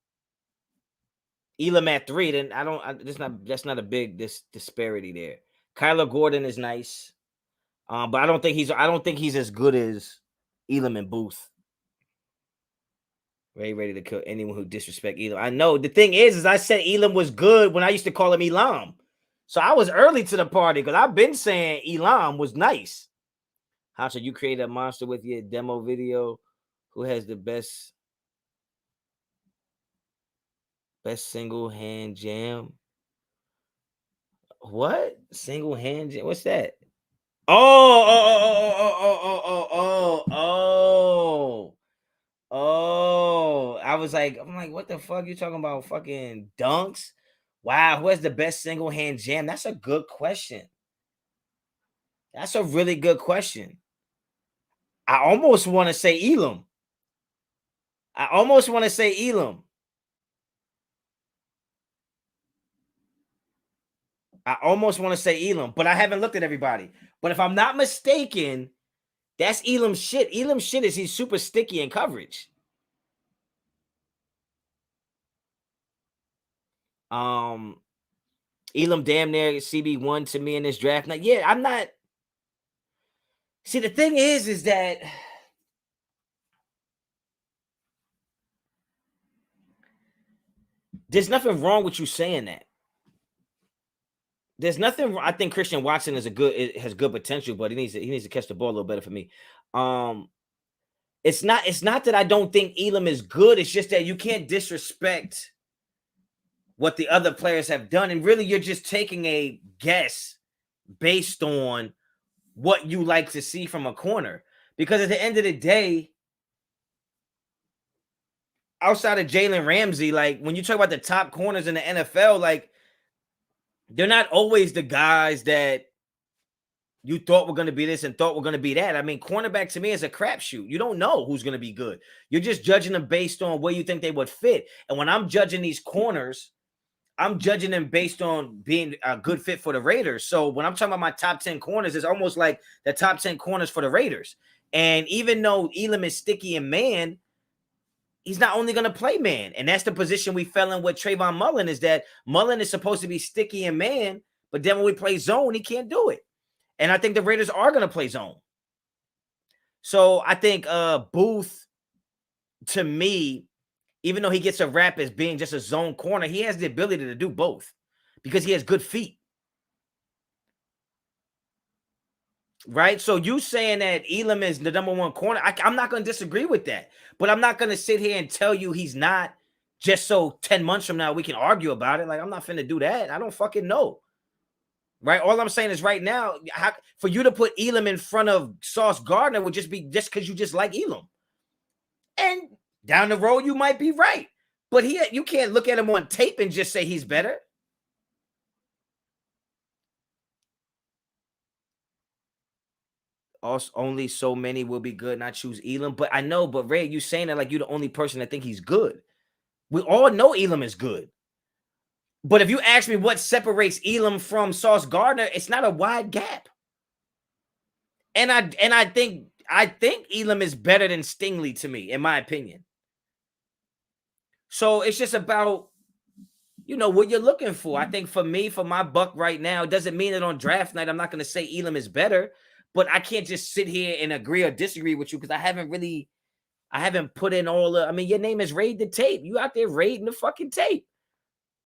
Elam at 3, then that's not a big disparity there. Kyler Gordon is nice. But I don't think he's as good as Elam and Booth. Ready to kill anyone who disrespect Elam. I know. The thing is I said Elam was good when I used to call him Elam. So I was early to the party because I've been saying Elam was nice. How should you create a monster with your demo video? Who has the best single hand jam? What? Single hand jam? What's that? Oh. I was like, I'm like, what the fuck? You talking about fucking dunks? Wow, who has the best single hand jam? That's a good question. That's a really good question. I almost want to say Elam. I almost want to say Elam. But I haven't looked at everybody. But if I'm not mistaken, that's Elam's shit. Elam's shit is he's super sticky in coverage. Elam damn near CB1 to me in this draft. Now, yeah, I'm not. See, the thing is that there's nothing wrong with you saying that. There's nothing. I think Christian Watson has good potential, but he needs to catch the ball a little better for me. It's not that I don't think Elam is good. It's just that you can't disrespect what the other players have done, and really, you're just taking a guess based on what you like to see from a corner. Because at the end of the day, outside of Jalen Ramsey, like when you talk about the top corners in the NFL, like they're not always the guys that you thought were going to be this and thought were going to be that. I mean, cornerback to me is a crapshoot. You don't know who's going to be good. You're just judging them based on where you think they would fit. And when I'm judging these corners, I'm judging them based on being a good fit for the Raiders. So when I'm talking about my top 10 corners, it's almost like the top 10 corners for the Raiders. And even though Elam is sticky in man, he's not only going to play man. And that's the position we fell in with Trayvon Mullen, is that Mullen is supposed to be sticky in man, but then when we play zone, he can't do it. And I think the Raiders are going to play zone. So I think Booth, to me, even though he gets a rap as being just a zone corner, he has the ability to do both because he has good feet. Right? So you saying that Elam is the number one corner, I'm not going to disagree with that. But I'm not going to sit here and tell you he's not, just so 10 months from now we can argue about it. Like, I'm not finna do that. I don't fucking know. Right? All I'm saying is right now, for you to put Elam in front of Sauce Gardner would just be just because you just like Elam. And down the road, you might be right. But you can't look at him on tape and just say he's better. Also, only so many will be good, and I choose Elam. But I know, but Ray, you saying that like you're the only person that think he's good. We all know Elam is good. But if you ask me what separates Elam from Sauce Gardner, it's not a wide gap. And I think Elam is better than Stingley to me, in my opinion. So it's just about, what you're looking for. I think for me, for my buck right now, it doesn't mean that on draft night I'm not going to say Elam is better, but I can't just sit here and agree or disagree with you because I haven't put in all the, your name is Raid the Tape. You out there raiding the fucking tape.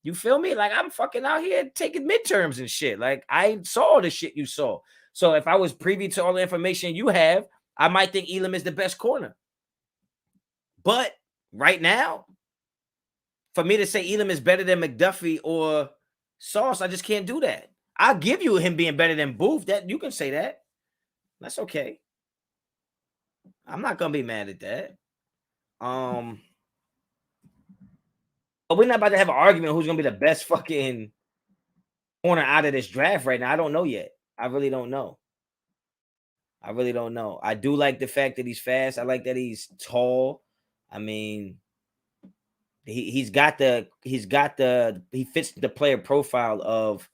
You feel me? Like, I'm fucking out here taking midterms and shit. Like, I saw the shit you saw. So if I was privy to all the information you have, I might think Elam is the best corner. But right now, for me to say Elam is better than McDuffie or Sauce, I just can't do that. I'll give you him being better than Booth. That you can say that. That's okay. I'm not gonna be mad at that. But we're not about to have an argument who's gonna be the best fucking corner out of this draft right now. I don't know yet. I really don't know. I do like the fact that he's fast. I like that he's tall. I mean, he fits the player profile of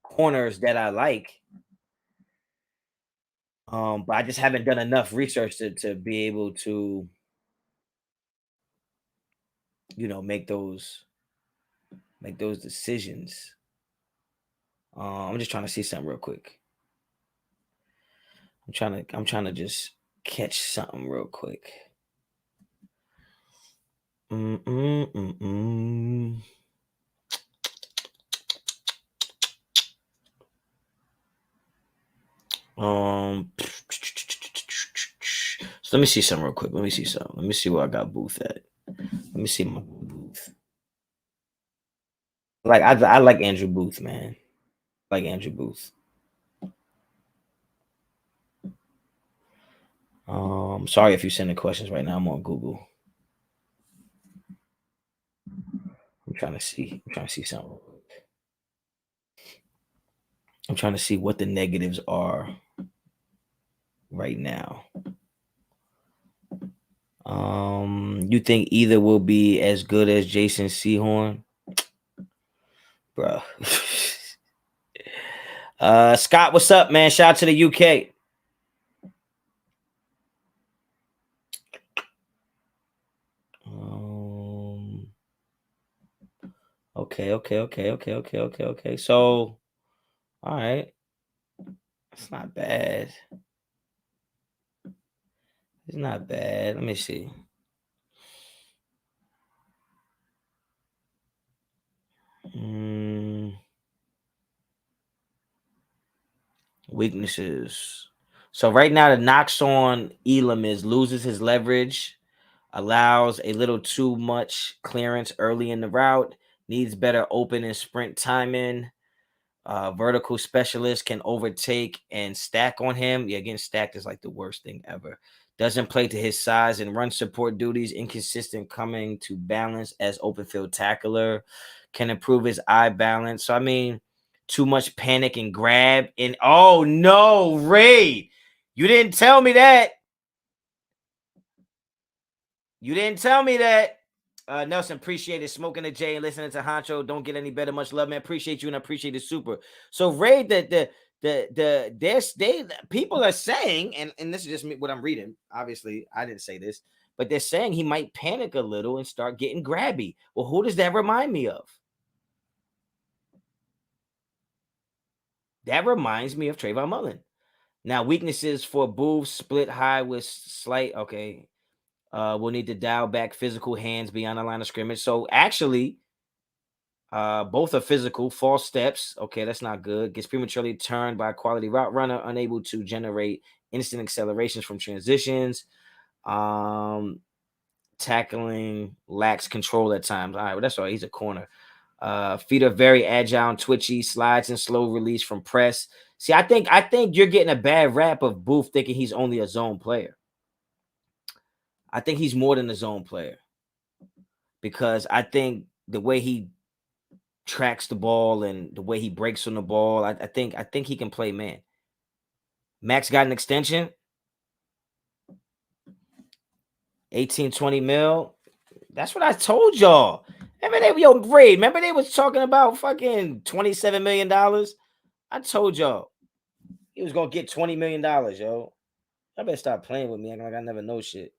corners that I like. But I just haven't done enough research to be able to, make those decisions. I'm just trying to see something real quick. I'm trying to just catch something real quick. So let me see something real quick. Let me see something. Let me see where I got Booth at. Let me see my Booth. Like I like Andrew Booth, man. I like Andrew Booth. Sorry if you're sending questions right now. I'm on Google. I'm trying to see something. I'm trying to see what the negatives are right now. You think either will be as good as Jason Sehorn? Bro. Scott, what's up, man? Shout out to the UK. Okay. So, all right. It's not bad. It's not bad. Let me see. Weaknesses. So right now the knocks on Elam is loses his leverage, allows a little too much clearance early in the route, needs better open and sprint timing. Vertical specialist can overtake and stack on him. Yeah, getting stacked is like the worst thing ever. Doesn't play to his size and run support duties. Inconsistent coming to balance as open field tackler. Can improve his eye balance. So, too much panic and grab. And oh no, Ray, you didn't tell me that. You didn't tell me that. Nelson, appreciate it. Smoking a J and listening to Honcho. Don't get any better. Much love, man. Appreciate you and I appreciate the super. So Ray, they people are saying, and this is just me, what I'm reading. Obviously, I didn't say this, but they're saying he might panic a little and start getting grabby. Well, who does that remind me of? That reminds me of Trayvon Mullen. Now, weaknesses for Booth, split high with slight. Okay. We'll need to dial back physical hands beyond the line of scrimmage. So actually, both are physical, false steps. Okay, that's not good. Gets prematurely turned by a quality route runner, unable to generate instant accelerations from transitions. Tackling lacks control at times. All right, well, that's all right. He's a corner. Feet are very agile and twitchy, slides and slow release from press. See, I think you're getting a bad rap of Booth thinking he's only a zone player. I think he's more than a zone player because I think the way he tracks the ball and the way he breaks on the ball, I think he can play man. Max got an extension, 18-20 mil. That's what I told y'all. Remember remember they was talking about fucking $27 million? I told y'all he was gonna get $20 million, yo. I better stop playing with me. Acting like I never know shit.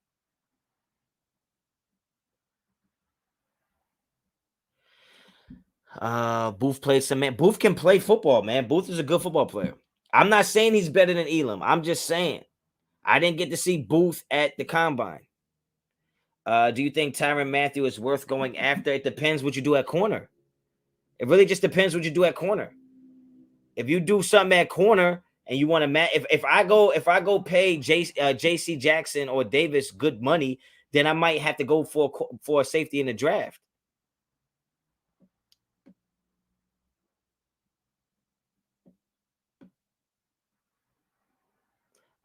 Booth plays some man. Booth can play football, man. Booth is a good football player. I'm not saying he's better than Elam. I'm just saying I didn't get to see Booth at the combine. Do you think Tyrann Mathieu is worth going after? It depends what you do at corner. It really just depends what you do at corner. If you do something at corner and you want to match, if I go pay J.C. Jackson or Davis good money, then I might have to go for a safety in the draft.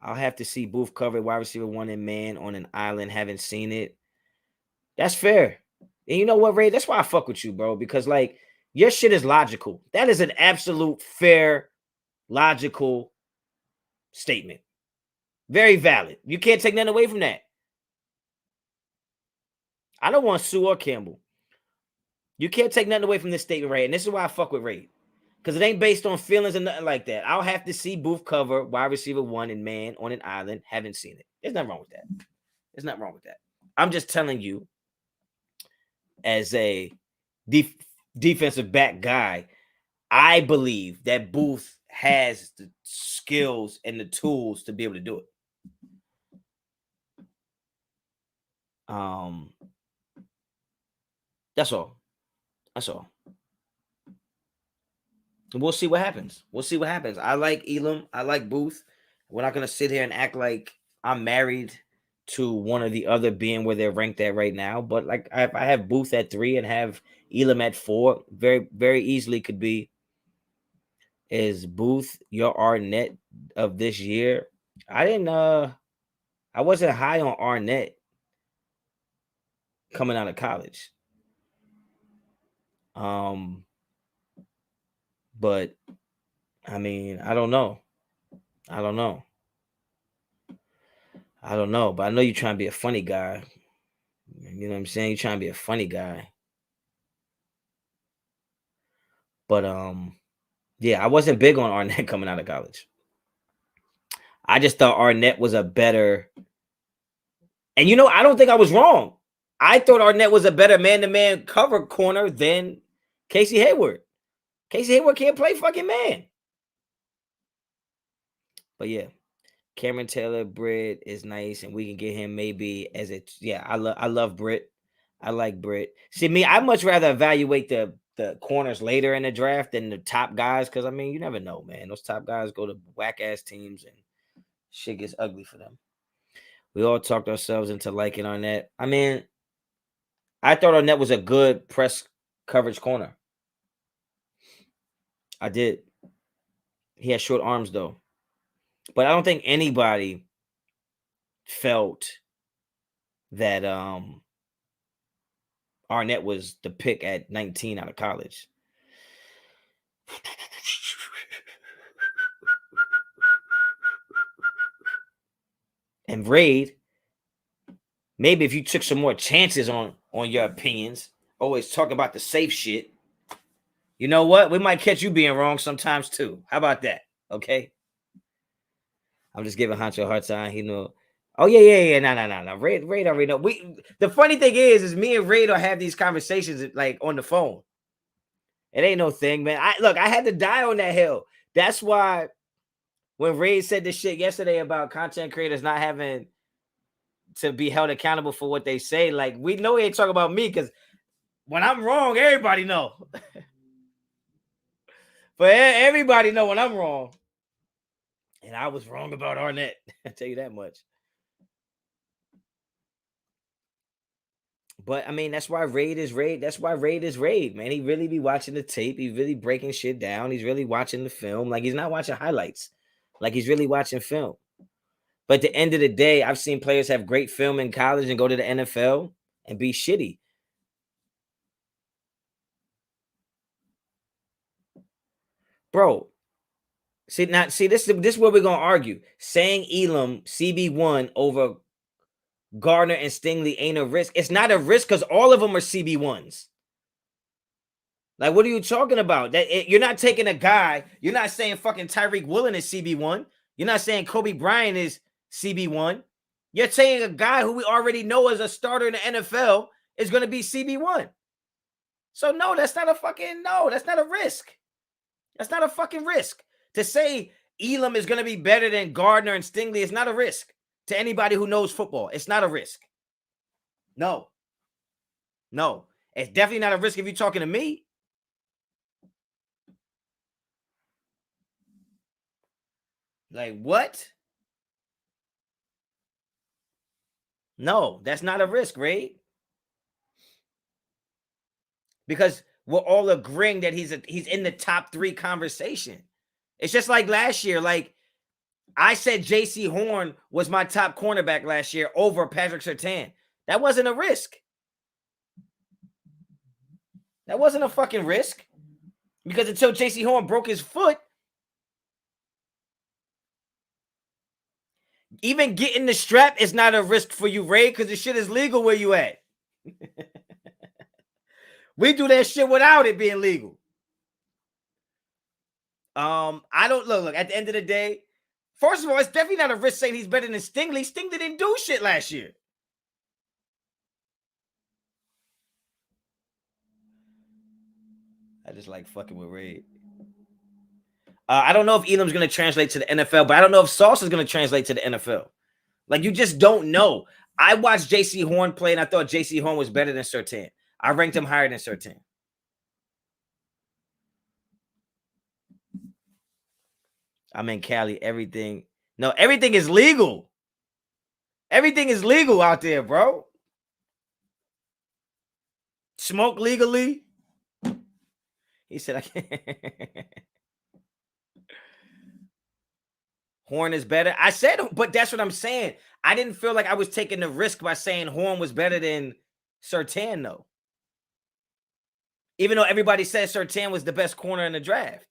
I'll have to see Booth cover wide receiver 1 in man on an island. Haven't seen it. That's fair. And you know what, Ray? That's why I fuck with you, bro. Because like your shit is logical. That is an absolute fair, logical statement. Very valid. You can't take nothing away from that. I don't want Sue or Campbell. You can't take nothing away from this statement, Ray. And this is why I fuck with Ray. Because it ain't based on feelings and nothing like that. I'll have to see Booth cover wide receiver 1 in man on an island. Haven't seen it. There's nothing wrong with that. There's nothing wrong with that. I'm just telling you, as a defensive back guy, I believe that Booth has the skills and the tools to be able to do it. That's all. That's all. We'll see what happens. We'll see what happens. I like Elam. I like Booth. We're not gonna sit here and act like I'm married to one or the other being where they're ranked at right now. But like if I have Booth at 3 and have Elam at 4, very, very easily could be. Is Booth your Arnett of this year? I wasn't high on Arnett coming out of college. But I mean, I don't know. I don't know. But I know you're trying to be a funny guy. You know what I'm saying? You're trying to be a funny guy. But yeah, I wasn't big on Arnett coming out of college. I just thought Arnett was a better. And you know, I don't think I was wrong. I thought Arnett was a better man-to-man cover corner than Casey Hayward. Casey Hayward can't play fucking man. But yeah, Cameron Taylor, Britt is nice, and we can get him maybe as a I love Britt. I like Britt. See me, I much rather evaluate the corners later in the draft than the top guys because I mean you never know, man. Those top guys go to whack ass teams and shit gets ugly for them. We all talked ourselves into liking Arnett. I mean, I thought Arnett was a good press coverage corner. I did. He has short arms though. But I don't think anybody felt that Arnett was the pick at 19 out of college. And Raid, maybe if you took some more chances on your opinions, always talk about the safe shit. You know what? We might catch you being wrong sometimes too. How about that? Okay. I'm just giving Honcho a hard time. He know. Oh yeah. No. Raid already know. The funny thing is me and Raid have these conversations like on the phone. It ain't no thing, man. I had to die on that hill. That's why when Raid said this shit yesterday about content creators not having to be held accountable for what they say, like we know he ain't talking about me because when I'm wrong, everybody know. But everybody know when I'm wrong. And I was wrong about Arnett. I tell you that much. But I mean, that's why Raid is Raid. That's why Raid is Raid, man. He really be watching the tape. He's really breaking shit down. He's really watching the film. Like he's not watching highlights. Like he's really watching film. But at the end of the day, I've seen players have great film in college and go to the NFL and be shitty. Bro, see, this is where we're gonna argue. Saying Elam CB1 over Gardner and Stingley ain't a risk. It's not a risk because all of them are CB1s. Like, what are you talking about? You're not taking a guy. You're not saying fucking Tyreek Woolen is CB1. You're not saying Kobe Bryant is CB1. You're saying a guy who we already know as a starter in the NFL is going to be CB1. So no, that's not a risk. That's not a fucking risk. To say Elam is going to be better than Gardner and Stingley is not a risk to anybody who knows football. It's not a risk. No. It's definitely not a risk if you're talking to me. Like, what? No, that's not a risk, Ray. Because we're all agreeing that he's in the top 3 conversation. It's just like last year. Like, I said J.C. Horn was my top cornerback last year over Patrick Surtain. That wasn't a risk. That wasn't a fucking risk. Because until J.C. Horn broke his foot, even getting the strap is not a risk for you, Ray, because the shit is legal where you at. We do that shit without it being legal. I don't look at the end of the day. First of all, it's definitely not a risk saying he's better than Stingley. Stingley didn't do shit last year. I just like fucking with Ray. I don't know if Elam's going to translate to the NFL, but I don't know if Sauce is going to translate to the NFL. Like, you just don't know. I watched J.C. Horn play, and I thought J.C. Horn was better than Surtain. I ranked him higher than Surtain. I'm in Cali. Everything is legal. Everything is legal out there, bro. Smoke legally. He said, I can't. Horn is better. I said, but that's what I'm saying. I didn't feel like I was taking the risk by saying Horn was better than Surtain, though. Even though everybody says Surtain was the best corner in the draft.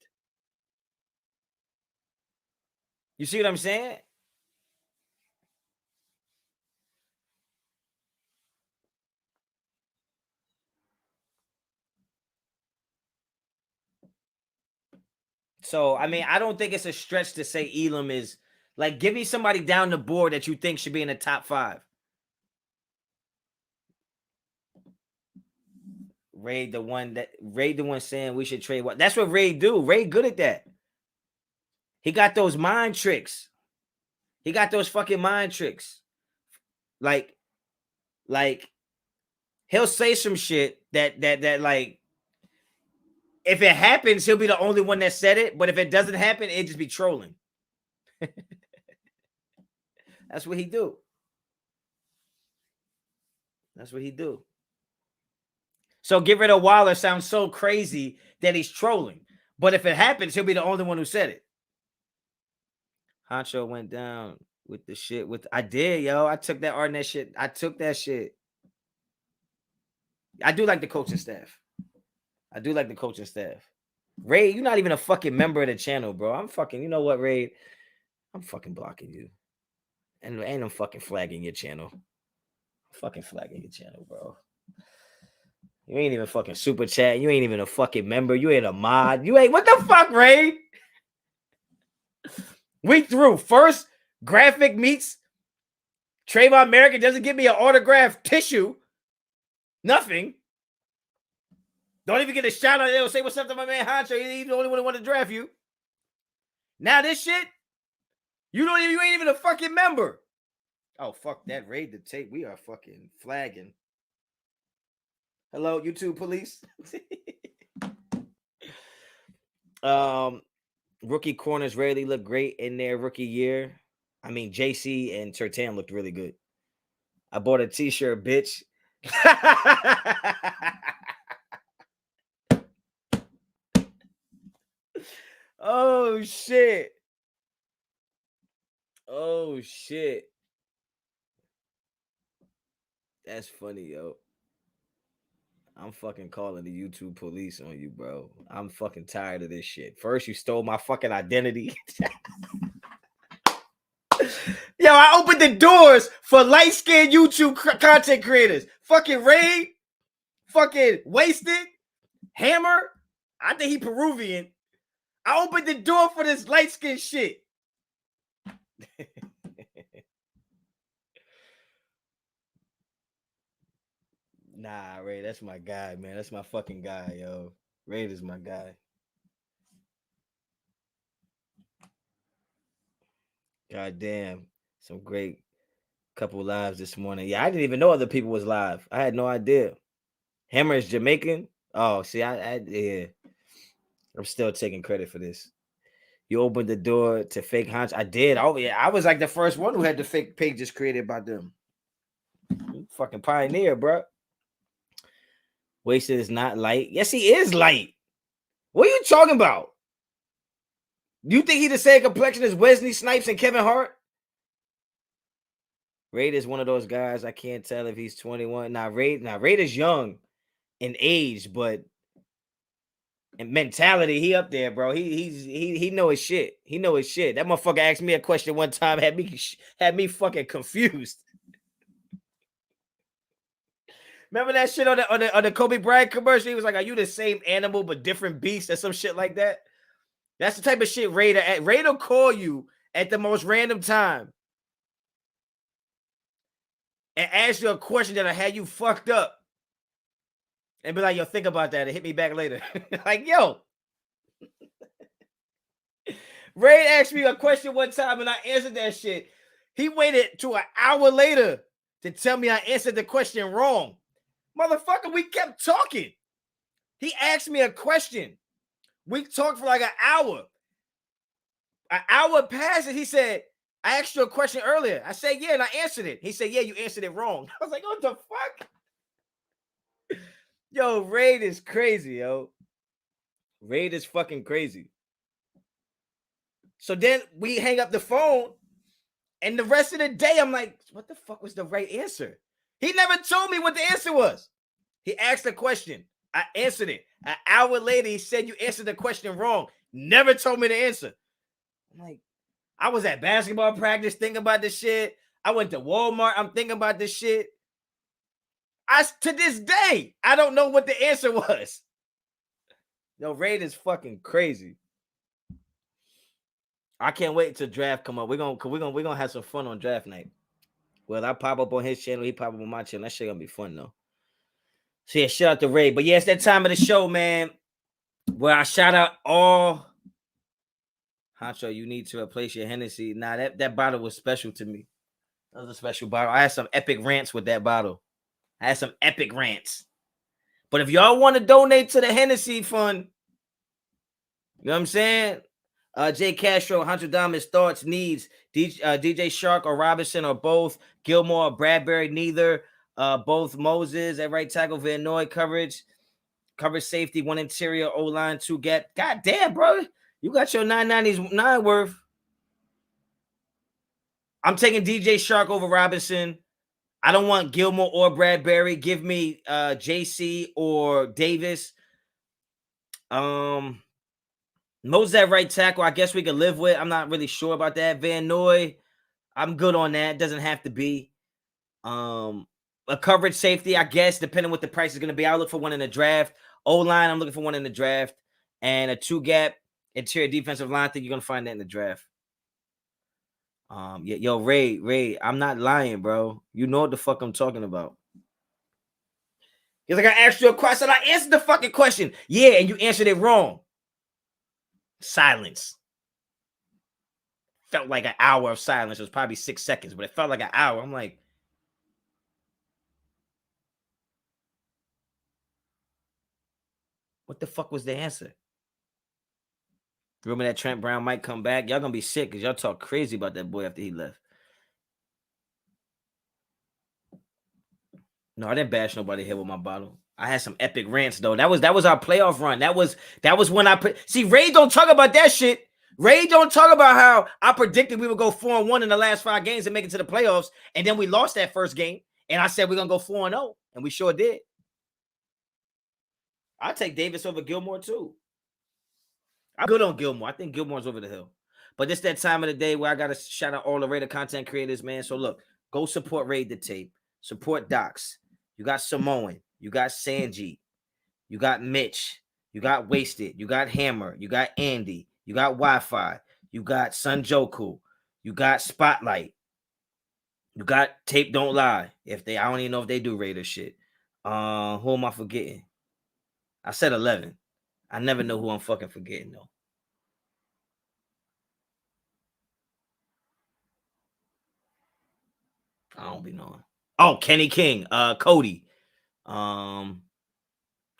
You see what I'm saying? So, I mean, I don't think it's a stretch to say Elam is like, give me somebody down the board that you think should be in the top 5. Ray, the one saying we should trade. What? That's what Ray do. Ray good at that. He got those mind tricks. He got those fucking mind tricks. Like he'll say some shit that like, if it happens, he'll be the only one that said it. But if it doesn't happen, it'd just be trolling. That's what he do. That's what he do. So get rid of Waller sounds so crazy that he's trolling. But if it happens, he'll be the only one who said it. Honcho went down with the shit. I did, yo. I took that Arnett shit. I took that shit. I do like the coaching staff. Ray, you're not even a fucking member of the channel, bro. I'm fucking, you know what, Ray? I'm fucking blocking you. And ain't no fucking flagging your channel. Fucking flagging your channel, bro. You ain't even fucking super chat. You ain't even a fucking member. You ain't a mod. You ain't what the fuck, Ray? Week through first graphic meets Trayvon Merrick doesn't give me an autographed tissue. Nothing. Don't even get a shout out. They'll say what's up to my man Honcho. He's the only one who want to draft you. Now this shit, you ain't even a fucking member. Oh fuck that raid the tape. We are fucking flagging. Hello, YouTube police. Rookie corners rarely look great in their rookie year. I mean, JC and Tertan looked really good. I bought a t-shirt, bitch. Oh shit. Oh shit. That's funny, yo. I'm fucking calling the YouTube police on you, bro. I'm fucking tired of this shit. First, you stole my fucking identity. Yo, I opened the doors for light-skinned YouTube content creators. Fucking Raid, fucking Wasted, Hammer. I think he Peruvian. I opened the door for this light-skinned shit. Nah, Ray, that's my guy, man. That's my fucking guy, yo. Ray is my guy. God damn. Some great couple lives this morning. Yeah, I didn't even know other people was live. I had no idea. Hammer is Jamaican. Oh, see, yeah. I'm still taking credit for this. You opened the door to fake Honcho. I did. Oh, yeah. I was like the first one who had the fake pages created by them. Fucking pioneer, bro. Wasted is not light. Yes, he is light. What are you talking about? You think he the same complexion as Wesley Snipes and Kevin Hart? Raid is one of those guys. I can't tell if he's 21. Raid is young in age, but in mentality, he up there, bro. He know his shit. He know his shit. That motherfucker asked me a question one time, had me fucking confused. Remember that shit on the Kobe Bryant commercial? He was like, "Are you the same animal but different beast?" or some shit like that. That's the type of shit Raider will call you at the most random time and ask you a question that'll have you fucked up. And be like, yo, think about that and hit me back later. Like, yo. Ray asked me a question one time and I answered that shit. He waited to an hour later to tell me I answered the question wrong. Motherfucker, we kept talking. He asked me a question. We talked for like an hour. An hour passed and he said, I asked you a question earlier. I said, yeah, and I answered it. He said, yeah, you answered it wrong. I was like, what the fuck? Yo, Raid is crazy, yo. Raid is fucking crazy. So then we hang up the phone, and the rest of the day, I'm like, what the fuck was the right answer? He never told me what the answer was. He asked a question. I answered it. An hour later, he said you answered the question wrong. Never told me the answer. I'm like, I was at basketball practice thinking about this shit. I went to Walmart. I'm thinking about this shit. To this day, I don't know what the answer was. Yo, Raid is fucking crazy. I can't wait till draft come up. We're gonna have some fun on draft night. Well, I pop up on his channel, he pop up on my channel. That shit gonna be fun though. So yeah, shout out to Ray. But yeah, it's that time of the show, man, where I shout out all. Honcho, you need to replace your Hennessy. Nah, that bottle was special to me. That was a special bottle. I had some epic rants with that bottle. But if y'all want to donate to the Hennessy fund, you know what I'm saying? Jay Castro, $100 thoughts, needs DJ Shark or Robinson or both, Gilmore or Bradbury, neither, both Moses at right tackle, Van Noy coverage safety, one interior, O-line, two gap. God damn, bro, you got your 999 worth. I'm taking DJ Shark over Robinson. I don't want Gilmore or Bradbury. Give me JC or Davis. Moses at right tackle, I guess we could live with. I'm not really sure about that. Van Noy, I'm good on that. Doesn't have to be. A coverage safety, I guess, depending what the price is going to be. I'll look for one in the draft. O-line, I'm looking for one in the draft. And a 2-gap interior defensive line. I think you're going to find that in the draft. Yo, Ray, I'm not lying, bro. You know what the fuck I'm talking about. He's like, I asked you a question. I answered the fucking question. Yeah, and you answered it wrong. Silence. Felt like an hour of silence. It was probably 6 seconds, but it felt like an hour. I'm like, what the fuck was the answer? Rumor that Trent Brown might come back. Y'all gonna be sick because y'all talk crazy about that boy after he left. No, I didn't bash nobody here with my bottle. I had some epic rants though. That was our playoff run. That was when I put. See, Ray don't talk about that shit. Ray don't talk about how I predicted we would go 4-1 in the last 5 games and make it to the playoffs, and then we lost that first game. And I said we're gonna go 4-0, and we sure did. I take Davis over Gilmore too. I'm good on Gilmore. I think Gilmore's over the hill. But it's that time of the day where I gotta shout out all the Raider content creators, man. So look, go support Raid the Tape. Support Docs. You got Samoan. You got Sanji. You got Mitch. You got Wasted. You got Hammer. You got Andy. You got Wi-Fi. You got Sunjoku. You got Spotlight. You got Tape Don't Lie. I don't even know if they do Raider shit. Who am I forgetting? I said 11. I never know who I'm fucking forgetting though. I don't be knowing. Oh, Kenny King, Cody,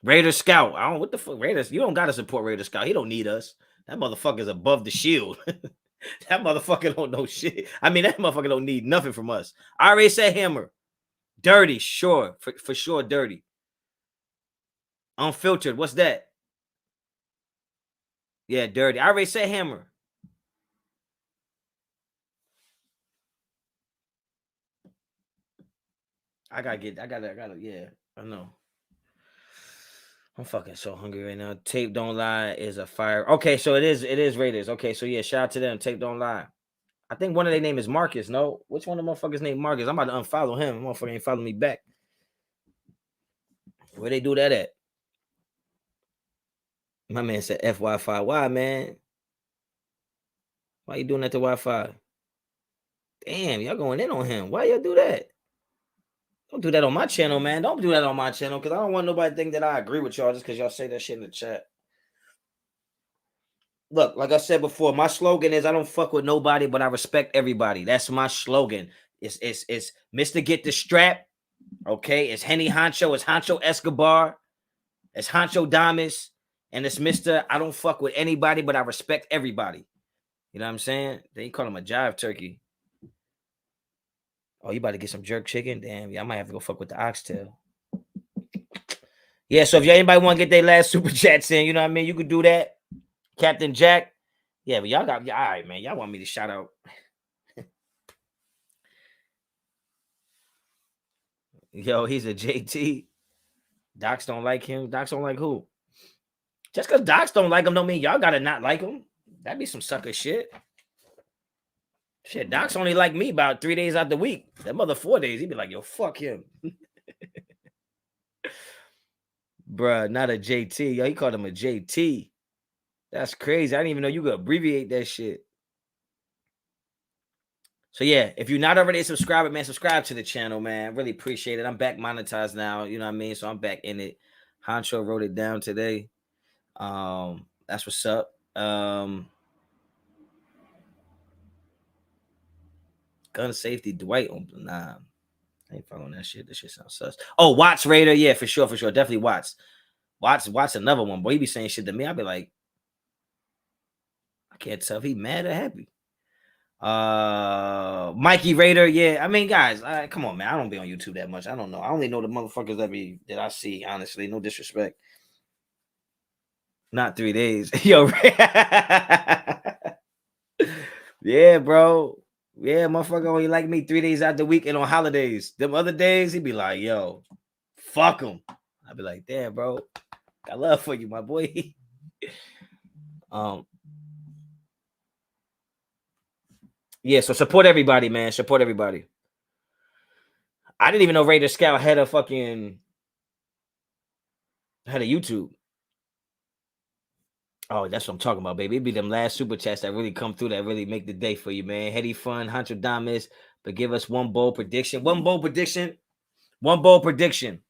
Raider Scout. I don't what the fuck Raiders. You don't gotta support Raider Scout. He don't need us. That motherfucker's above the shield. That motherfucker don't know shit. I mean, that motherfucker don't need nothing from us. I already said Hammer. Dirty, sure. For sure, dirty. Unfiltered. What's that? Yeah, dirty. I already said Hammer. I gotta, yeah. I know. I'm fucking so hungry right now. Tape Don't Lie is a fire. Okay, so it is Raiders. Okay, so yeah, shout out to them. Tape Don't Lie. I think one of their name is Marcus. No, which one of the motherfuckers named Marcus? I'm about to unfollow him. Motherfucker ain't follow me back. Where they do that at? My man said FY5. Why, man? Why you doing that to Wi-Fi? Damn, y'all going in on him. Why y'all do that? Don't do that on my channel, man. Don't do that on my channel because I don't want nobody to think that I agree with y'all just because y'all say that shit in the chat. Look, like I said before, my slogan is I don't fuck with nobody, but I respect everybody. That's my slogan. It's Mr. Get the Strap. Okay, it's Henny Honcho, it's Honcho Escobar, it's Honcho Damas, and it's Mr. I don't fuck with anybody, but I respect everybody. You know what I'm saying? They call him a jive turkey. Oh, you about to get some jerk chicken? Damn, yeah, I might have to go fuck with the oxtail. Yeah, so if anybody want to get their last super chats in, you know what I mean? You could do that. Captain Jack. Yeah, but y'all got, all right, man. Y'all want me to shout out. Yo, he's a JT. Docs don't like him. Docs don't like who? Just because Docs don't like him don't mean y'all got to not like him. That'd be some sucker shit. Shit, Doc's only like me about 3 days out the week. That mother 4 days, he'd be like, yo, fuck him. Bruh, not a JT. Yo, he called him a JT. That's crazy. I didn't even know you could abbreviate that shit. So yeah, if you're not already a subscriber, man, subscribe to the channel, man. Really appreciate it. I'm back monetized now. You know what I mean? So I'm back in it. Honcho wrote it down today. That's what's up. Gun safety, Dwight. Nah, I ain't following that shit. This shit sounds sus. Oh, Watts Raider. Yeah, for sure. Definitely Watts. Watts another one. Boy, he be saying shit to me. I be like, I can't tell if he mad or happy. Mikey Raider. Yeah, I mean, guys, come on, man. I don't be on YouTube that much. I don't know. I only know the motherfuckers that I see. Honestly, no disrespect. Not 3 days. Yo, yeah, bro. Yeah, motherfucker only like me 3 days out the week and on holidays. Them other days, he be like, yo, fuck him. I be like, damn, bro. Got love for you, my boy. Yeah, so support everybody, man. Support everybody. I didn't even know Raider Scout had a YouTube. Oh, that's what I'm talking about, baby. It be them last super chats that really come through that really make the day for you, man. Heady Fun, Honcho Damas, but give us one bold prediction. One bold prediction. One bold prediction.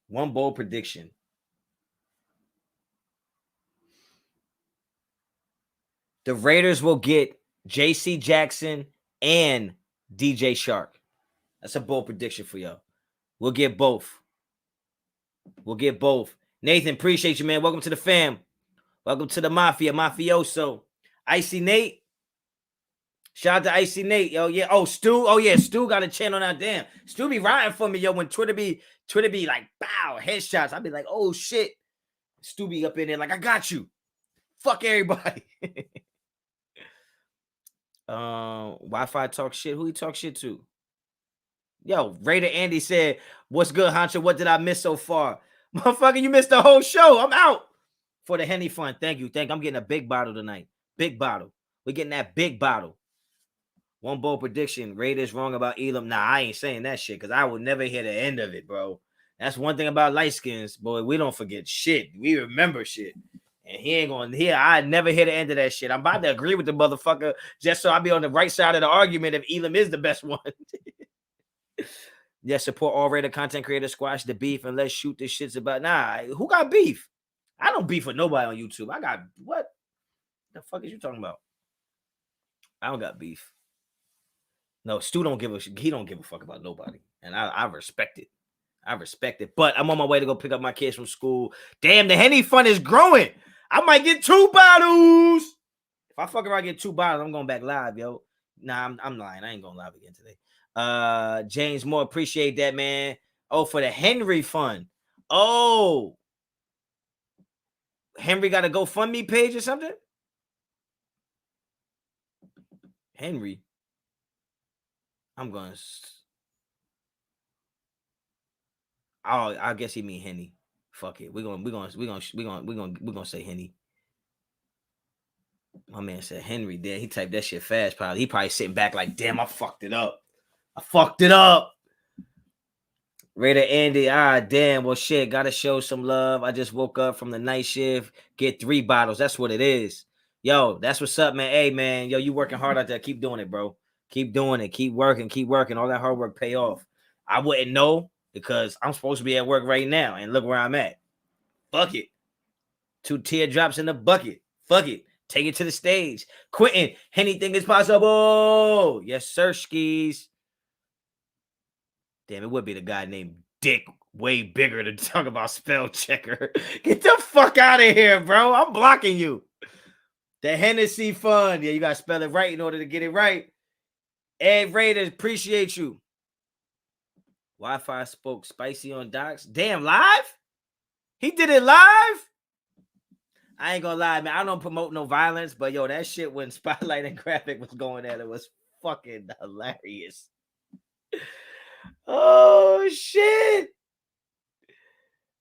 One bold prediction. The Raiders will get J.C. Jackson and DJ Shark. That's a bold prediction for y'all. We'll get both. We'll get both. Nathan, appreciate you, man. Welcome to the fam. Welcome to the Mafia, Mafioso. Icy Nate. Shout out to Icy Nate, yo. Yeah. Oh, Stu. Oh, yeah. Stu got a channel now. Damn. Stu be riding for me, yo. When Twitter be like, bow, headshots. I be like, oh, shit. Stu be up in there like, I got you. Fuck everybody. Wi-Fi talk shit. Who he talk shit to? Yo, Raider Andy said, what's good, Honcho? What did I miss so far? Motherfucker, you missed the whole show. I'm out. For the Henny Fun. Thank you. I'm getting a big bottle tonight. Big bottle. We're getting that big bottle. One bold prediction. Raiders wrong about Elam. Nah, I ain't saying that shit because I will never hear the end of it, bro. That's one thing about light skins, boy. We don't forget shit. We remember shit. And he ain't going to hear. I never hear the end of that shit. I'm about to agree with the motherfucker just so I'll be on the right side of the argument if Elam is the best one. Yeah, support all Raider content creators, squash the beef, and let's shoot this shit's about. Nah, who got beef? I don't beef with nobody on YouTube. I got what? The fuck is you talking about? I don't got beef. No, Stu don't give a he don't give a fuck about nobody. And I respect it. I respect it. But I'm on my way to go pick up my kids from school. Damn, the Henny Fun is growing. I might get 2 bottles. If I fuck around get 2 bottles, I'm going back live, yo. Nah, I'm lying. I ain't going live again today. James Moore, appreciate that, man. Oh, for the Henry Fund. Oh, Henry got a GoFundMe page or something? Henry. I'm going to. Oh, I guess he mean Henny. Fuck it. We're gonna say Henny. My man said Henry there. He typed that shit fast, probably. He probably sitting back like, damn, I fucked it up. Raider Andy, damn. Well, shit, gotta show some love. I just woke up from the night shift. Get 3 bottles. That's what it is. Yo, that's what's up, man. Hey, man. Yo, you working hard out there. Keep doing it, bro. Keep doing it. Keep working. All that hard work pay off. I wouldn't know because I'm supposed to be at work right now. And look where I'm at. Fuck it. 2 teardrops in the bucket. Fuck it. Take it to the stage. Quentin, anything is possible. Yes, sir, skis. Damn, it would be the guy named Dick, way bigger to talk about spell checker. Get the fuck out of here, bro. I'm blocking you. The Hennessy Fund. Yeah, you got to spell it right in order to get it right. Ed Raiders, appreciate you. Wi-Fi spoke spicy on docs. Damn, live? He did it live? I ain't gonna lie, man. I don't promote no violence, but yo, that shit when Spotlight and Graphic was going at it was fucking hilarious. Oh shit.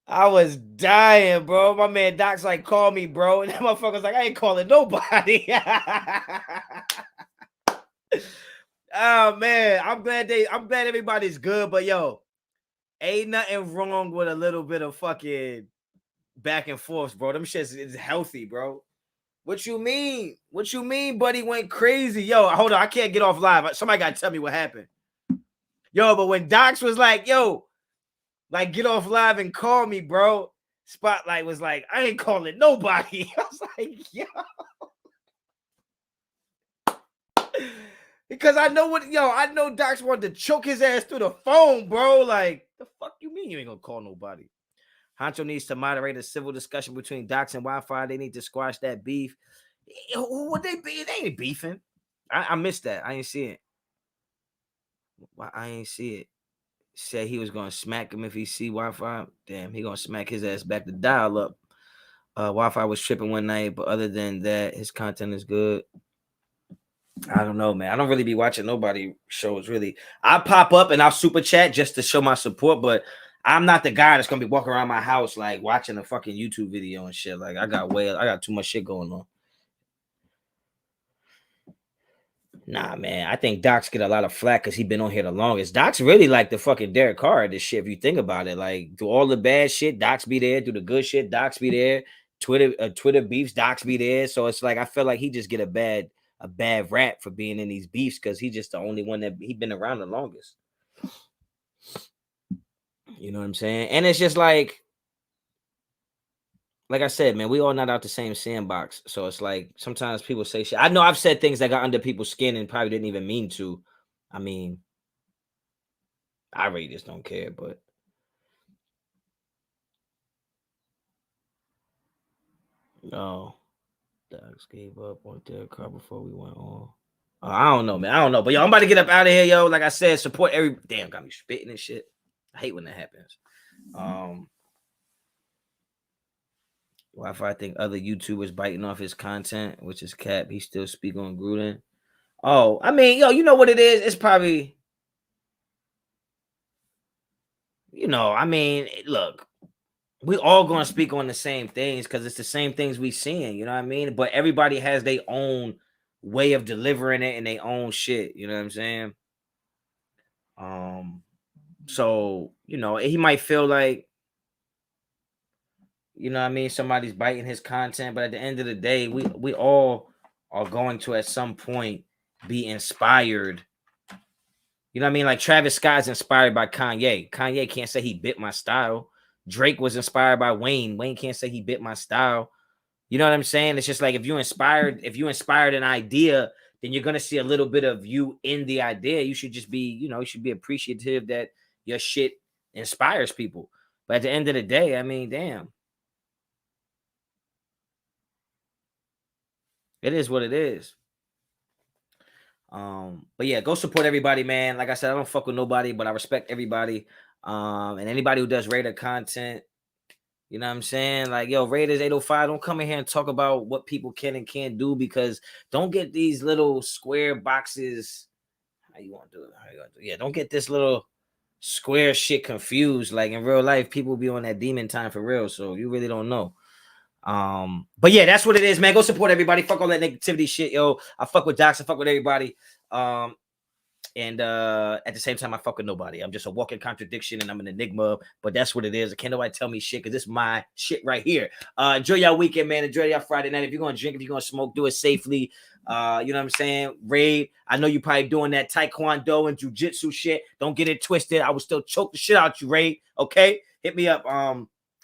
I was dying, bro. My man Doc's like, call me, bro. And that motherfucker's like, I ain't calling nobody. Oh man, I'm glad everybody's good, but yo, ain't nothing wrong with a little bit of fucking back and forth, bro. Them shits is healthy, bro. What you mean? Buddy went crazy. Yo, hold on. I can't get off live. Somebody got to tell me what happened. Yo, but when Docs was like, yo, like, get off live and call me, bro. Spotlight was like, I ain't calling nobody. I was like, yo. Because I know Docs wanted to choke his ass through the phone, bro. Like, the fuck you mean you ain't gonna call nobody? Honcho needs to moderate a civil discussion between Docs and Wi-Fi. They need to squash that beef. What they be? They ain't beefing. I missed that. I ain't see it. I ain't see it. Said he was gonna smack him if he see Wi-Fi. Damn, he gonna smack his ass back to dial up. Wi-Fi was tripping one night, but other than that, his content is good. I don't know, man. I don't really be watching nobody shows really. I pop up and I'll super chat just to show my support, but I'm not the guy that's gonna be walking around my house like watching a fucking YouTube video and shit. Like I got too much shit going on. Nah, man, I think Doc's get a lot of flack because he been on here the longest. Doc's really like the fucking Derek Carr of this shit. If you think about it, like do all the bad shit, Doc's be there. Do the good shit, Doc's be there. Twitter beefs, Doc's be there. So it's like I feel like he just get a bad rap for being in these beefs because he's just the only one that he been around the longest. You know what I'm saying? And it's just like I said, man, we all not out the same sandbox. So it's like sometimes people say shit. I know I've said things that got under people's skin and probably didn't even mean to. I mean, I really just don't care, but no, Dogs gave up on Derek Carr before we went on. I don't know, man. I don't know. But yo, I'm about to get up out of here, yo. Like I said, support every damn got me spitting and shit. I hate when that happens. Wi-Fi, I think other YouTubers biting off his content, which is cap. He still speak on Gruden. Oh, I mean, yo, you know what it is? It's probably, I mean, look, we all gonna speak on the same things because it's the same things we seeing, you know what I mean? But everybody has their own way of delivering it and their own shit, you know what I'm saying? So, he might feel like, you know what I mean, somebody's biting his content, but at the end of the day, we all are going to at some point be inspired. You know what I mean? Like Travis Scott's inspired by Kanye. Kanye can't say he bit my style. Drake was inspired by Wayne. Wayne can't say he bit my style. You know what I'm saying? It's just like if you inspired an idea, then you're gonna see a little bit of you in the idea. You should just be, you should be appreciative that your shit inspires people. But at the end of the day, I mean, damn. It is what it is. But yeah, go support everybody, man. Like I said, I don't fuck with nobody, but I respect everybody. And anybody who does Raider content, you know what I'm saying? Like, yo, Raiders 805, don't come in here and talk about what people can and can't do because don't get these little square boxes. How you want to do it? Yeah, don't get this little square shit confused. Like in real life, people be on that demon time for real. So you really don't know. But yeah, that's what it is, man. Go support everybody. Fuck all that negativity shit, yo. I fuck with Docs. I fuck with everybody. And at the same time, I fuck with nobody. I'm just a walking contradiction and I'm an enigma, but that's what it is. Can't nobody tell me shit because this is my shit right here. Enjoy y'all weekend, man. Enjoy y'all Friday night. If you're gonna drink, if you're gonna smoke, do it safely. You know what I'm saying? Raid. I know you probably doing that taekwondo and jujitsu shit. Don't get it twisted. I will still choke the shit out you, Raid. Okay? Hit me up.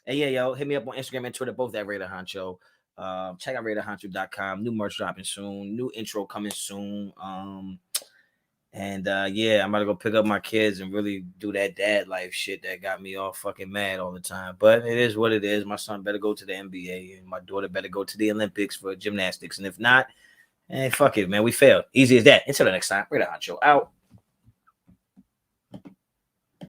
And yeah, yo, hit me up on Instagram and Twitter, both at Raider Honcho. Check out Raiderinfo.com. New merch dropping soon. New intro coming soon. And yeah, I'm about to go pick up my kids and really do that dad life shit that got me all fucking mad all the time. But it is what it is. My son better go to the NBA and my daughter better go to the Olympics for gymnastics. And if not, fuck it, man. We failed. Easy as that. Until the next time, Raider Honcho out.